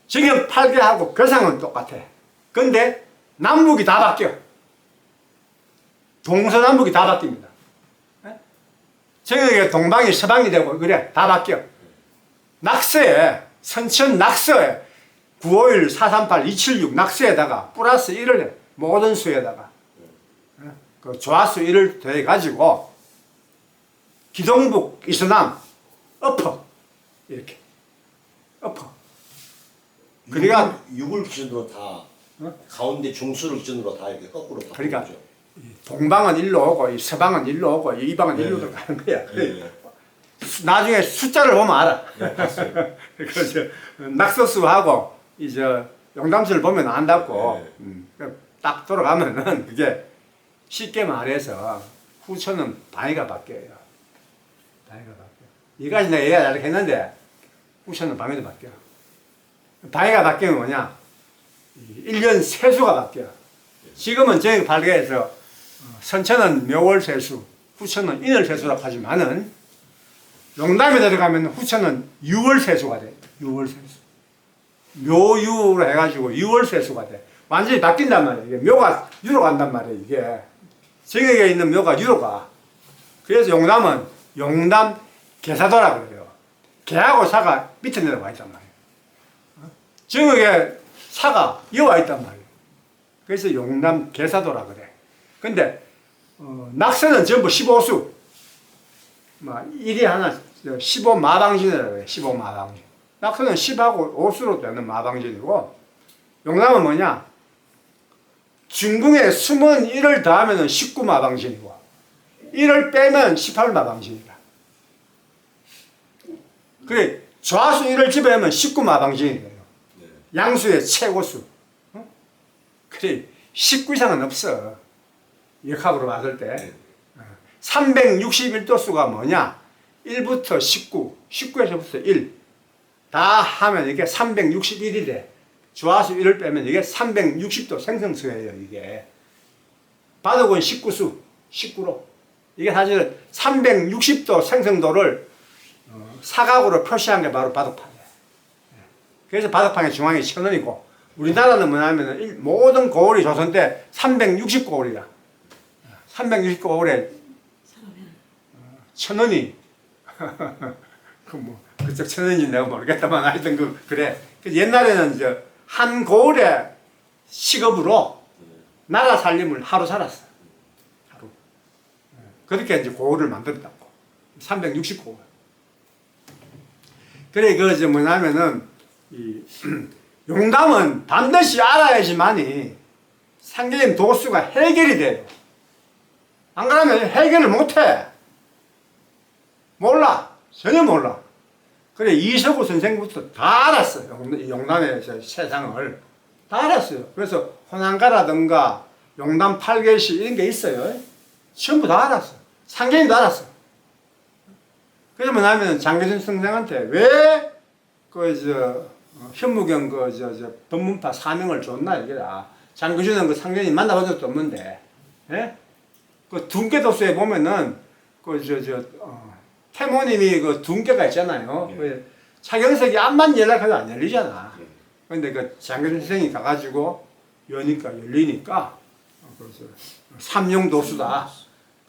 정형 8개하고 괴상은 똑같아. 근데 남북이 다 바뀌어. 동서남북이 다 바뀝니다. 정형의 동방이 서방이 되고 그래 다 바뀌어. 낙서에 선천 낙서에 951, 438, 276 낙서에다가 플러스 1을 해. 모든 수에다가 그 조화수 1을 더해가지고 기동북, 이서남, 엎어 이렇게 엎어. 그러니까 6을 기준으로 다 가운데 중수를 기준으로 다 이렇게 거꾸로 다 그러니까 보죠. 동방은 일로 오고 이 서방은 일로 오고 이 이방은 일로 들어가는 거야. 나중에 숫자를 보면 알아. 네, 봤어요. 그래서 낙서수하고 이제 용담수를 보면 안다고. 딱 돌아가면은 그게 쉽게 말해서 후천은 방위가 바뀌어요. 방위가 바뀌어. 이까지 내가 얘기가 잘 했는데 후천은 방위도 바뀌어. 방위가 바뀌면 뭐냐? 1년 세수가 바뀌어. 지금은 저희 발개에서 선천은 묘월 세수, 후천은 인월 세수라고 하지만은 용담에 들어가면 후천은 6월 세수가 돼. 6월 세수. 묘유로 해가지고 6월 세수가 돼. 완전히 바뀐단 말이에요. 이게 묘가 유로 간단 말이에요. 이게 정액에 있는 묘가 유로 가. 그래서 용담은 용담 개사도라 그래요. 개하고 사가 밑에 내려와 있단 말이에요. 정액에 사가 이어와 있단 말이에요. 그래서 용담 개사도라 그래. 근데 낙서는 전부 15수. 막 일이 하나 15마방진이라고 해요. 15마방진. 낙서는 10하고 5수로 되는 마방진이고 용담은 뭐냐? 중궁에 숨은 1을 더하면 19마방진이고 1을 빼면 18마방진이다. 그래 좌수 1을 집어내면 19마방진이 돼요. 양수의 최고수. 그래 19 이상은 없어. 역학으로 봤을 때 361도수가 뭐냐? 1부터 19, 19에서부터 1 다 하면 이게 361이 돼. 조화수 1을 빼면 이게 360도 생성수예요. 이게 바둑은 19수 19로 이게 사실은 360도 생성도를 사각으로 표시한 게 바로 바둑판이에요. 그래서 바둑판의 중앙이 천원이고 우리나라는 뭐냐면 모든 고을이 조선 때 360고을이다. 360고을에 천원이 그 뭐 그쪽 천원인지 내가 모르겠다만 하여튼 그래. 옛날에는 한 고을의 식업으로 나라 살림을 하루 살았어. 하루. 그렇게 이제 고을을 만들었다고. 360고을. 그래 뭐냐면은 이 용담은 반드시 알아야지만이 상계인 도수가 해결이 돼요. 안 그러면 해결을 못해. 몰라. 전혀 몰라. 그래 이석우 선생부터 다 알았어요. 용담의 세상을 다 알았어요. 그래서 호난가라든가 용담 8개시 이런 게 있어요. 전부 다 알았어. 상계인도 알았어. 그래서 뭐냐면 장계준 선생한테 왜 현무경 법문파 사명을 줬나 이게라. 장계준은 상계인 만나본 적도 없는데, 예? 둔계도수에 보면은 태모님이 둔계가 있잖아요. 차경석이 암만 연락해도 안 열리잖아. 근데 장계준 선생이 가가지고 여니까 열리니까 삼용도수다.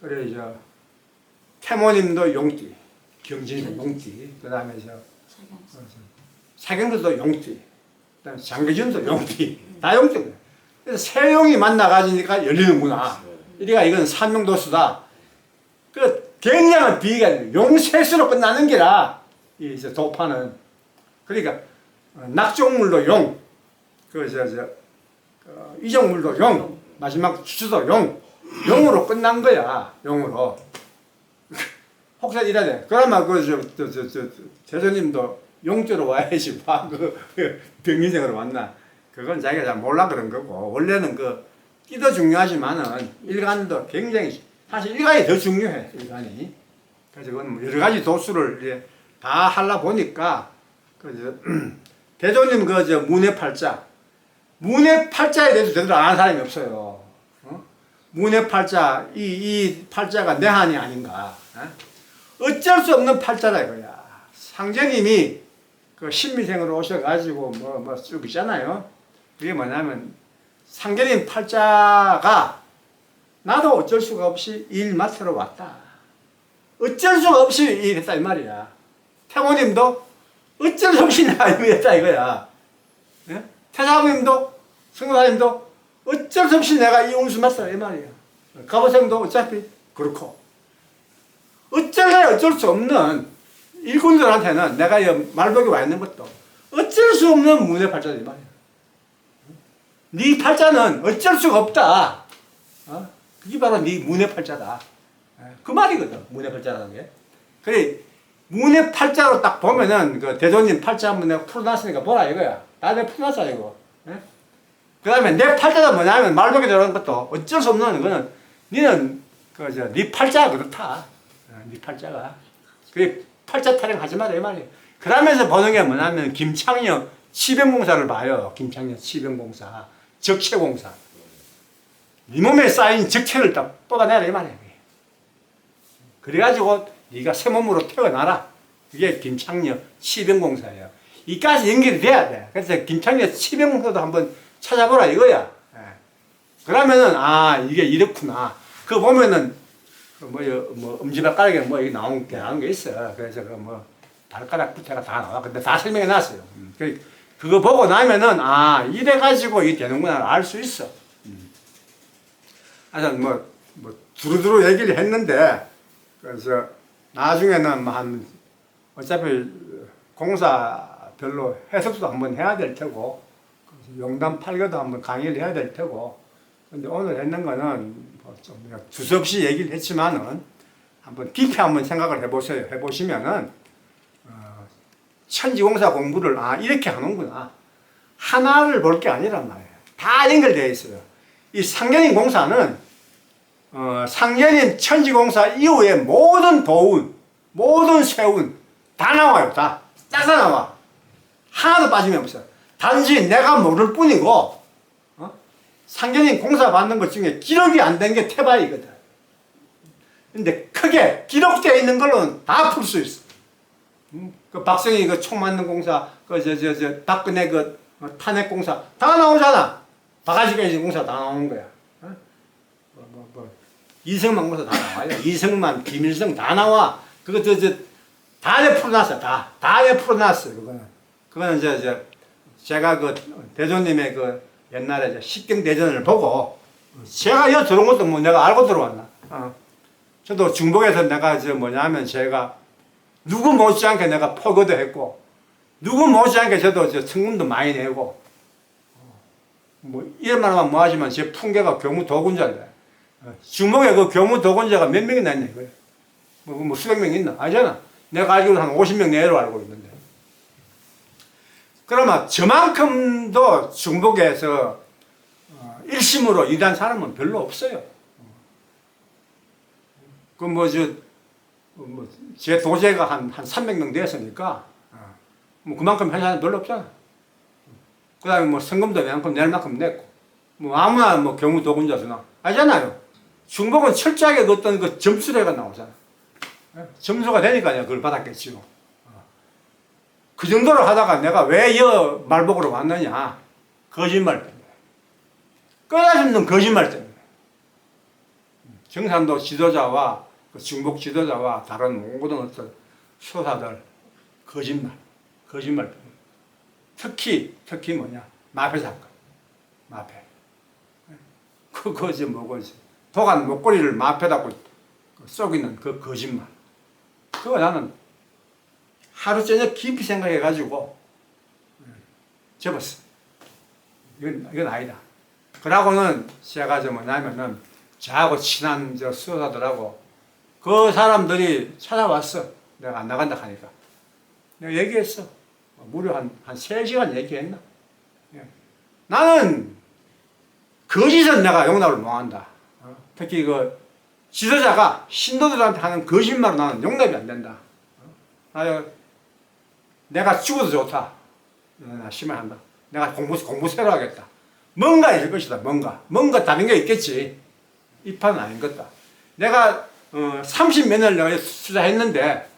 그래 태모님도 용띠, 경진이도 용띠, 그 다음에 사경수도 용띠, 그 다음에 장계준도 용띠, 다 용띠. 그래서 세 용이 만나가지니까 열리는구나. 이리가 이건 삼용도수다. 굉장한 비가 용세수로 끝나는 게라 이제 도파는. 그러니까 낙종물로 용, 이정물도 용, 마지막 추수도 용, 용으로 끝난 거야. 용으로. 혹시 이래야 돼. 그러면 대표님도 용조로 와야지. 병인생으로 왔나? 그건 자기가 잘 몰라 그런 거고. 원래는 끼도 중요하지만은 일간도 굉장히, 사실 일간이 더 중요해. 일간이. 그래서 그건 뭐 여러 가지 도수를 이제 다 하려 보니까, 대조님 문해팔자. 문해팔자에 대해서 제대로 아는 사람이 없어요. 문해팔자, 이 팔자가 내한이 아닌가. 어쩔 수 없는 팔자다 이거야. 상제님이 신미생으로 오셔가지고 쭉 있잖아요. 그게 뭐냐면, 상제님 팔자가 나도 어쩔 수가 없이 일 맡으러 왔다. 어쩔 수가 없이 일했다 이 말이야. 태모님도 어쩔 수 없이 내가 일했다 이거야. 예? 태사부님도 성도사님도 어쩔 수 없이 내가 이 운수 맡았다 이 말이야. 가보생도 어차피 그렇고. 어쩔 수 없는 일꾼들한테는 내가 말복에 와 있는 것도 어쩔 수 없는 문해팔자다 이 말이야. 네 팔자는 어쩔 수가 없다. 그게 바로 네 문해팔자다. 그 말이거든. 문해팔자라는 게. 그래 문해팔자로 딱 보면은 대조님 팔자 한번 내가 풀어놨으니까 보라 이거야. 나 내가 풀어놨어 이거. 그 다음에 내 팔자가 뭐냐면 말복에 들어가는 것도 어쩔 수 없는 거는 니는 네 팔자가 그렇다. 네 팔자가. 그래 팔자 타령하지 마라 이 말이야. 그러면서 보는 게 뭐냐면 김창녀 치병공사를 봐요. 김창녀 치병공사. 적체공사. 네 몸에 쌓인 적체를 딱 뽑아내라 이 말이야. 그래가지고 네가 새 몸으로 태어나라. 그게 김창녀 치병공사예요. 이까지 연결이 돼야 돼. 그래서 김창녀 치병공사도 한번 찾아보라 이거야. 그러면은 이게 이렇구나. 그거 보면은 엄지발가락에 이게 나온 게 있어. 그래서 발가락 부태가 다 나와. 근데 다 설명해 놨어요. 그거 보고 나면은 이래가지고 이게 되는구나 알 수 있어. 하여튼 두루두루 얘기를 했는데, 그래서 나중에는 어차피 공사별로 해석도 한번 해야 될 테고, 용담 8교도 한번 강의를 해야 될 테고, 근데 오늘 했는 거는 좀 두서없이 얘기를 했지만은 한번 깊이 한번 생각을 해보세요. 해보시면은 천지공사 공부를 이렇게 하는구나. 하나를 볼 게 아니란 말이에요. 다 연결되어 있어요. 이 상견인 공사는 상견인 천지공사 이후에 모든 도운, 모든 세운 다 나와요. 다 나와. 하나도 빠짐이 없어요. 단지 내가 모를 뿐이고 상견인 공사 받는 것 중에 기록이 안 된 게 태바이거든. 근데 크게 기록되어 있는 걸로는 다 풀 수 있어. 박정희 총 맞는 공사, 박근혜 탄핵 공사 다 나오잖아. 바가지까지 공사 다 나오는 거야. 이승만 공사 다 나와요. 이승만, 김일성 다 나와. 그거 다 내 풀어놨어. 다 내 풀어놨어. 그거는 제가 대조님의 옛날에 식경 대전을 보고 제가 여기 들어온 것도 내가 알고 들어왔나. 저도 중복에서 내가 제가 누구 못지않게 내가 포교도 했고, 누구 못지않게 저도 성금도 많이 내고, 이런 말 하면 뭐하지만 제 풍계가 교무 도군자인데, 중복에 교무 도군자가 몇 명이나 있냐 이거예요. 수백 명 있나? 아니잖아. 내가 알기로 한 50명 내로 알고 있는데. 그러면 저만큼도 중복에서 일심으로 일한 사람은 별로 없어요. 제 도제가 한 300명 되었으니까, 그만큼 한 사람은 별로 없잖아. 그 다음에 성금도 그만큼 낼 만큼 냈고, 아무나 경우 도군자 주나. 아니잖아요. 중복은 철저하게 어떤 점수례가 나오잖아. 점수가 되니까 내가 그걸 받았겠지요. 그 정도로 하다가 내가 왜 말복으로 왔느냐. 거짓말 때문에. 끊어지는 거짓말 때문에. 정산도 지도자와 중복 지도자와 다른 모든 어떤 수사들 거짓말 때문에. 특히 뭐냐. 마패 사건. 마패. 그거지 뭐고지. 도간 목걸이를 마패다고 쏘기는 그 거짓말. 그거 나는 하루 저녁 깊이 생각해가지고 접었어. 이건 아니다. 그러고는 제가 저 뭐냐면은 저하고 친한 저 수호자들하고 그 사람들이 찾아왔어. 내가 안 나간다 하니까. 내가 얘기했어. 무려 한 3시간 얘기했나? 예. 나는 거짓은 내가 용납을 못한다. 특히 그 지도자가 신도들한테 하는 거짓말은 나는 용납이 안 된다. 내가 죽어도 좋다. 나 심할한다. 내가 공부 새로 하겠다. 뭔가 있을 것이다. 뭔가 다른 게 있겠지. 이 판은 아닌 것다. 내가 30몇 년을 내가 투자했는데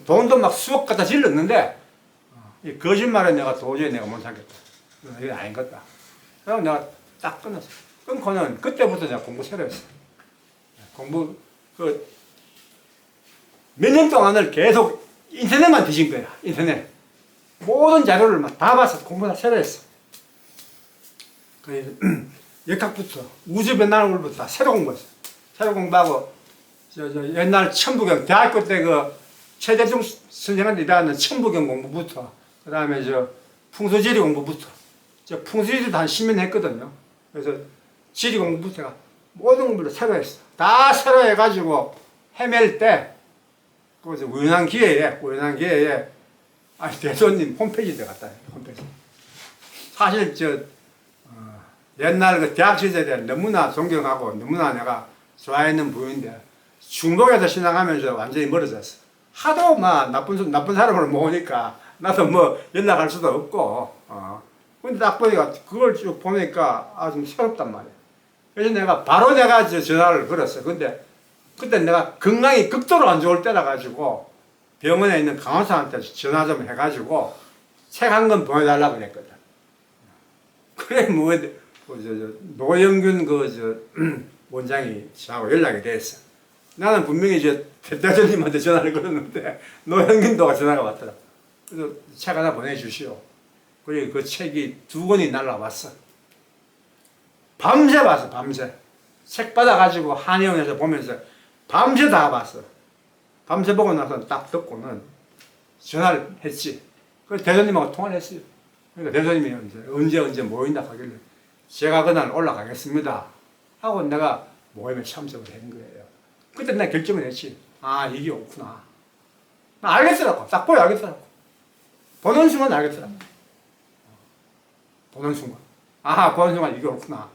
돈도 막 수억 갖다 질렀는데 이 거짓말에 내가 도저히 내가 못 하겠다. 이게 아닌 것다. 그래서 내가 딱 끊었어. 끊고는 그때부터 내가 공부 새로 했어. 공부 몇 년 동안을 계속 인터넷만 뒤진 거야. 인터넷. 모든 자료를 막 다 봤어. 공부 다 새로 했어. 역학부터 우주 변화론부터 새로 공부했어. 새로 공부하고 저 옛날 천부경 대학교 때 그 최대중 선생한테 일하는 천부경 공부부터 그 다음에 저 풍수지리 공부부터 저 풍수지리도 한 10년 했거든요. 그래서 지리 공부부터 제가 모든 공부를 새로 했어. 다 새로 해가지고 헤맬 때 그래서 우연한 기회에 대소님 홈페이지에 들어갔다. 홈페이지. 사실 옛날 그 대학 시절에 너무나 존경하고 너무나 내가 좋아했는 부인데 중동에서 신앙하면서 완전히 멀어졌어. 하도 막 나쁜 사람을 모으니까 나도 뭐 연락할 수도 없고. 근데 딱 보니까 그걸 쭉 보니까 좀 새롭단 말이야. 그래서 내가 전화를 걸었어. 근데 그때 내가 건강이 극도로 안 좋을 때라 가지고 병원에 있는 간호사한테 전화 좀 해가지고 책 한 권 보내달라고 그랬거든. 그래 노영균 원장이 저하고 연락이 됐어. 나는 분명히 대표님한테 전화를 걸었는데 노영균도가 전화가 왔더라. 그래서 책 하나 보내주시오. 그리고 그 책이 2권이 날라왔어. 밤새 봤어. 밤새. 책 받아가지고 한의원에서 보면서 밤새 다 봤어. 밤새 보고 나서 딱 듣고는 전화를 했지. 그래서 대표님하고 통화를 했어요. 그러니까 대표님이 언제 모인다 하길래 제가 그날 올라가겠습니다 하고 내가 모임에 참석을 한 거예요. 그때 내가 결정을 했지. 아, 이게 옳구나. 나 알겠더라고. 딱 보여 알겠더라고. 보는 순간 알겠더라고. 보는 순간. 아, 보는 순간 이게 옳구나.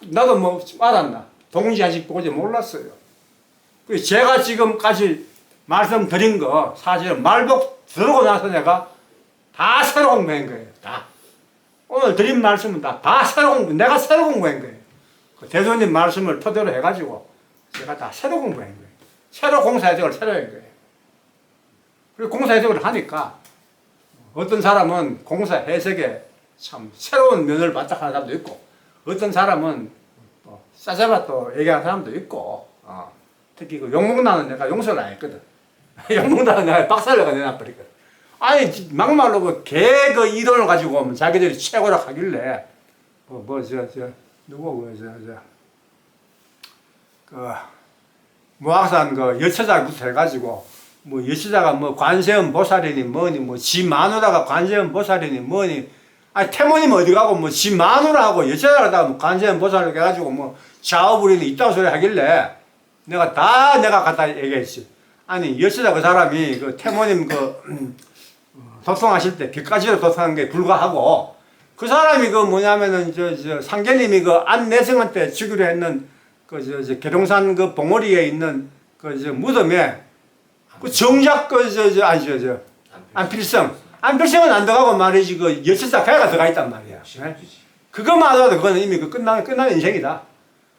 나도 뭐 알았나. 동지 아직 보지 몰랐어요. 제가 지금까지 말씀드린 거 사실은 말복 들어오고 나서 내가 다 새로 공부한 거예요. 다. 오늘 드린 말씀은 다 새로 내가 새로 공부한 거예요. 그 대표님 말씀을 토대로 해가지고 제가 다 새로 공부한 거예요. 새로 공사해석을 새로 한 거예요. 그리고 공사해석을 하니까 어떤 사람은 공사해석에 참 새로운 면을 바짝하는 사람도 있고 어떤 사람은 또 싸잡아 또 얘기하는 사람도 있고 특히 그 용목나는 내가 용서를 안 했거든. 용목나는 내가 박살내가 내놔버리거든. 아니 막말로 그 개 그 이론을 가지고 오면 자기들이 최고라 하길래 무학산 그 여처자부터 해가지고 뭐 여처자가 뭐 관세음 보살이니 뭐니 뭐 지 마누라가 관세음 보살이니 뭐니 아니 태모님 어디 가고 뭐 지 마누라하고 여처자가 뭐 관세음 보살을 해가지고 뭐 좌우부리는 있다고 소리 하길래 내가 갖다 얘기했지. 아니 여처자 그 사람이 그 태모님 도통하실 때 빚가지로 도통한 게 불과하고 그 사람이 그 뭐냐면은 상계님이 그 안내성한테 주기로 했는 계룡산 그 봉오리에 있는 무덤에 그 정작 안필성은 안 들어가고 말이지 그 여처자 가야가 들어가 있단 말이야. 그것만 하더라도 그거는 이미 끝난 인생이다.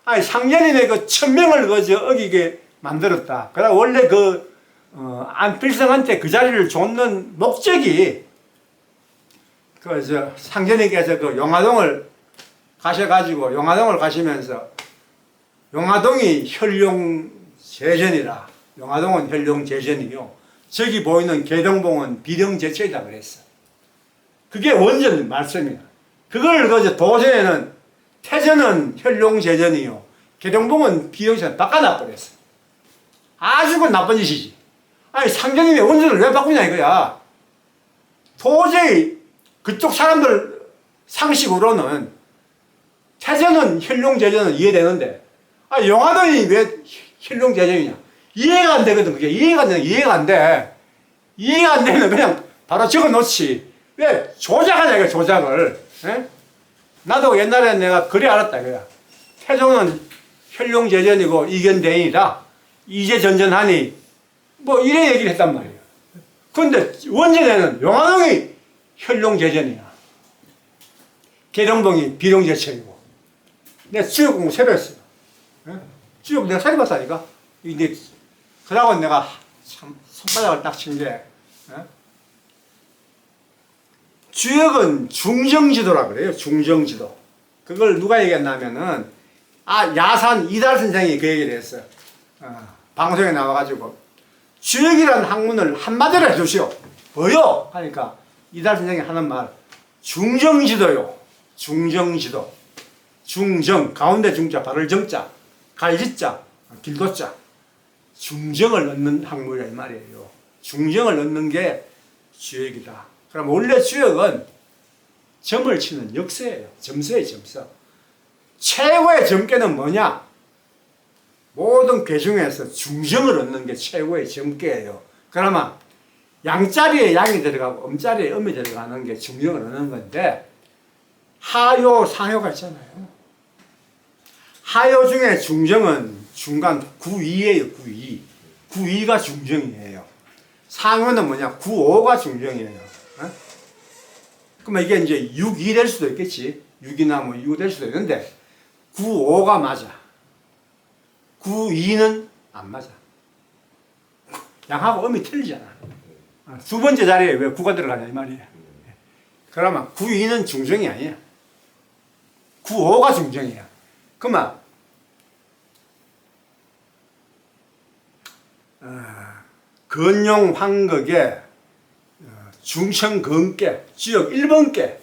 아니 상계님의 그 천명을 어기게 만들었다. 그러다 원래 안필성한테 그 자리를 줬는 목적이 상전님께서 용화동을 가셔가지고 용화동을 가시면서 용화동이 혈룡제전이라 용화동은 혈룡제전이요 저기 보이는 계룡봉은 비룡제천이다 그랬어. 그게 원전 말씀이야. 그걸 도전에는 태전은 혈룡제전이요 계룡봉은 비룡제전 바꿔놔버렸어. 아주 그 나쁜 짓이지. 아니 상전님의 원전을 왜 바꾸냐 이거야. 도저히 그쪽 사람들 상식으로는 태제는 현룡제전은 이해되는데 용화동이 왜 현룡제전이냐 이해가 안 되거든. 그게 이해가 안 돼. 이해가 안 되면 그냥 바로 적어 놓지. 왜 조작하냐 이거 조작을. 에? 나도 옛날에 내가 그래 알았다 이거야. 태종은 현룡제전이고 이견대인이다. 이제전전하니 뭐 이래 얘기를 했단 말이에요. 그런데 원전에는 용화동이 현룡제전이야. 계룡봉이 비룡제천이고. 내가 주역 공부 새로 했어요. 주역 내가 새로 봤다니까. 이제 그러고 내가 참 손바닥을 딱 친 게 주역은 중정지도라 그래요. 중정지도. 그걸 누가 얘기했냐면은 야산 이달 선생이 그 얘기를 했어요. 방송에 나와가지고 주역이라는 학문을 한마디로 해주시오. 뭐요? 하니까 이달 선생이 하는 말 중정지도요. 중정지도. 중정 가운데 중자 발을 정자 갈지자 길도자 중정을 얻는 학문이라 이 말이에요. 중정을 얻는 게 주역이다. 그럼 원래 주역은 점을 치는 역세예요. 점수예요. 점수. 최고의 점괘는 뭐냐? 모든 궤 중에서 중정을 얻는 게 최고의 점괘예요. 그러면 양자리에 양이 들어가고 음자리에 음이 들어가는 게 중정을 얻는 건데 하요, 상요가 있잖아요. 하요 중에 중정은 중간 9위예요. 9위. 9위가 중정이에요. 상요는 뭐냐? 9,5가 중정이에요. 그러면 이게 이제 6이 될 수도 있겠지. 6이나 뭐 6이 될 수도 있는데 9,5가 맞아. 9,2는 안 맞아. 양하고 음이 틀리잖아. 두 번째 자리에 왜 9가 들어가냐 이 말이에요. 그러면 9,2는 중정이 아니야. 9,5가 중정이야. 그러면 건용 황극의 중청 건계 지역 1번계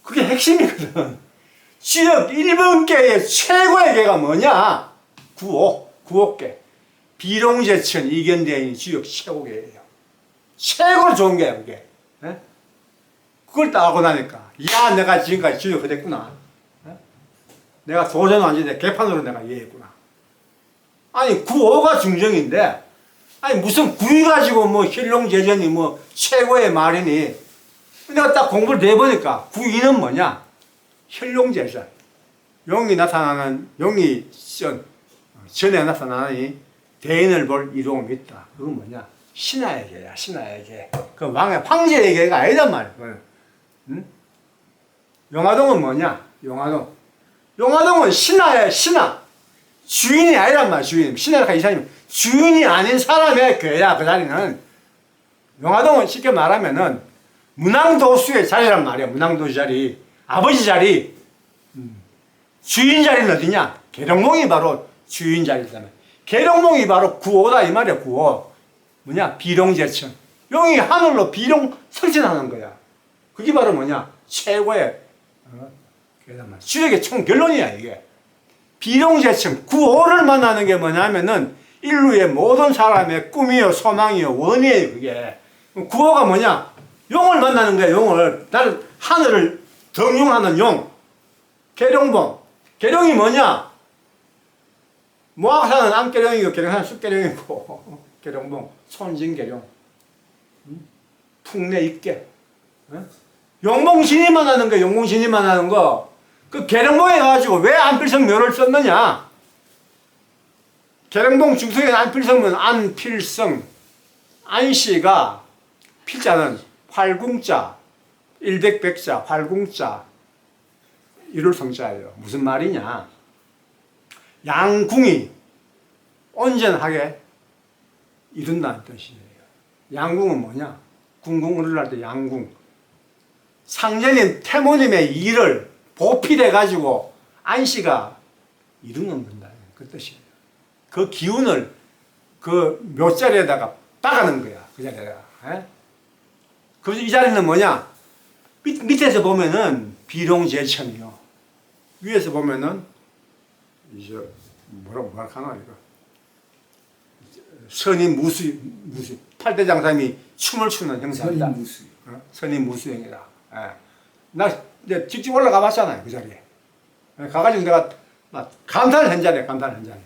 그게 핵심이거든. 지역 1번계의 최고의 계가 뭐냐? 9,5계 비룡제천 이견대인이 지역 최고계예요. 최고로 좋은 게야 그게. 에? 그걸 딱 알고 나니까 야 내가 지금까지 지역을 했구나. 내가 도전 완전히 개판으로 내가 이해했구나. 아니 9,5가 중정인데 아니 무슨 9위 가지고 뭐 현룡제전이 뭐 최고의 말이니. 내가 딱 공부를 해보니까 9위는 뭐냐? 현룡제전. 용이 나타나는 용이 전에 나타나니 대인을 볼 이동을 믿다. 그건 뭐냐? 신하의 계야. 신하의 계. 그 왕의 황제의 계가 아니단 말이야. 응? 용화동은 뭐냐? 용화동은 신하의 신하. 주인이 아니란 말이야. 주인. 신하가 이 사람이 주인이 아닌 사람의 괴야. 그 자리는. 용화동은 쉽게 말하면은 문왕도수의 자리란 말이야. 문왕도수 자리. 아버지 자리. 주인 자리는 어디냐? 계룡봉이 바로 주인 자리잖아. 계룡봉이 바로 9,5다 이 말이야. 9,5. 뭐냐? 비룡제천. 용이 하늘로 비룡 성천하는 거야. 그게 바로 뭐냐? 최고의 주역의 총 결론이야 이게. 비룡제천 9,5를 만나는 게 뭐냐면은 인류의 모든 사람의 꿈이요 소망이요 원이에요 그게. 9,5가 뭐냐? 용을 만나는 거야. 용을. 나는 하늘을 덩용하는 용. 계룡봉. 계룡이 뭐냐? 모악산은 암계룡이고 계룡산은 숫계룡이고 계룡봉 손진계룡 풍내입계. 용봉신이 만나는 거 용봉신이 만나는 거. 그 계룡봉에 가지고 왜 안필성 묘를 썼느냐? 계룡봉 중성에 안필성은 안필성 안씨가 필자는 활궁자 일백백자 활궁자 일월성자예요. 무슨 말이냐? 양궁이 온전하게 이룬다는 뜻이에요. 양궁은 뭐냐? 궁궁을 할 때 양궁. 상제님 태모님의 일을 보필해 가지고 안씨가 이루는 건다. 그 뜻이에요. 그 기운을 그 묘자리에다가 박아는 거야. 그 자리에다가. 그래서 이 자리는 뭐냐? 밑에서 보면은 비룡제천이요. 위에서 보면은 이제 뭐라고 하나 이거 선임무수 팔대장삼이 춤을 추는 형상이다. 선임무수형이다. 나 이제 직접 올라가 봤잖아요 그 자리에. 가가지고 내가 막 감탄을 현자네 감탄을 현자네.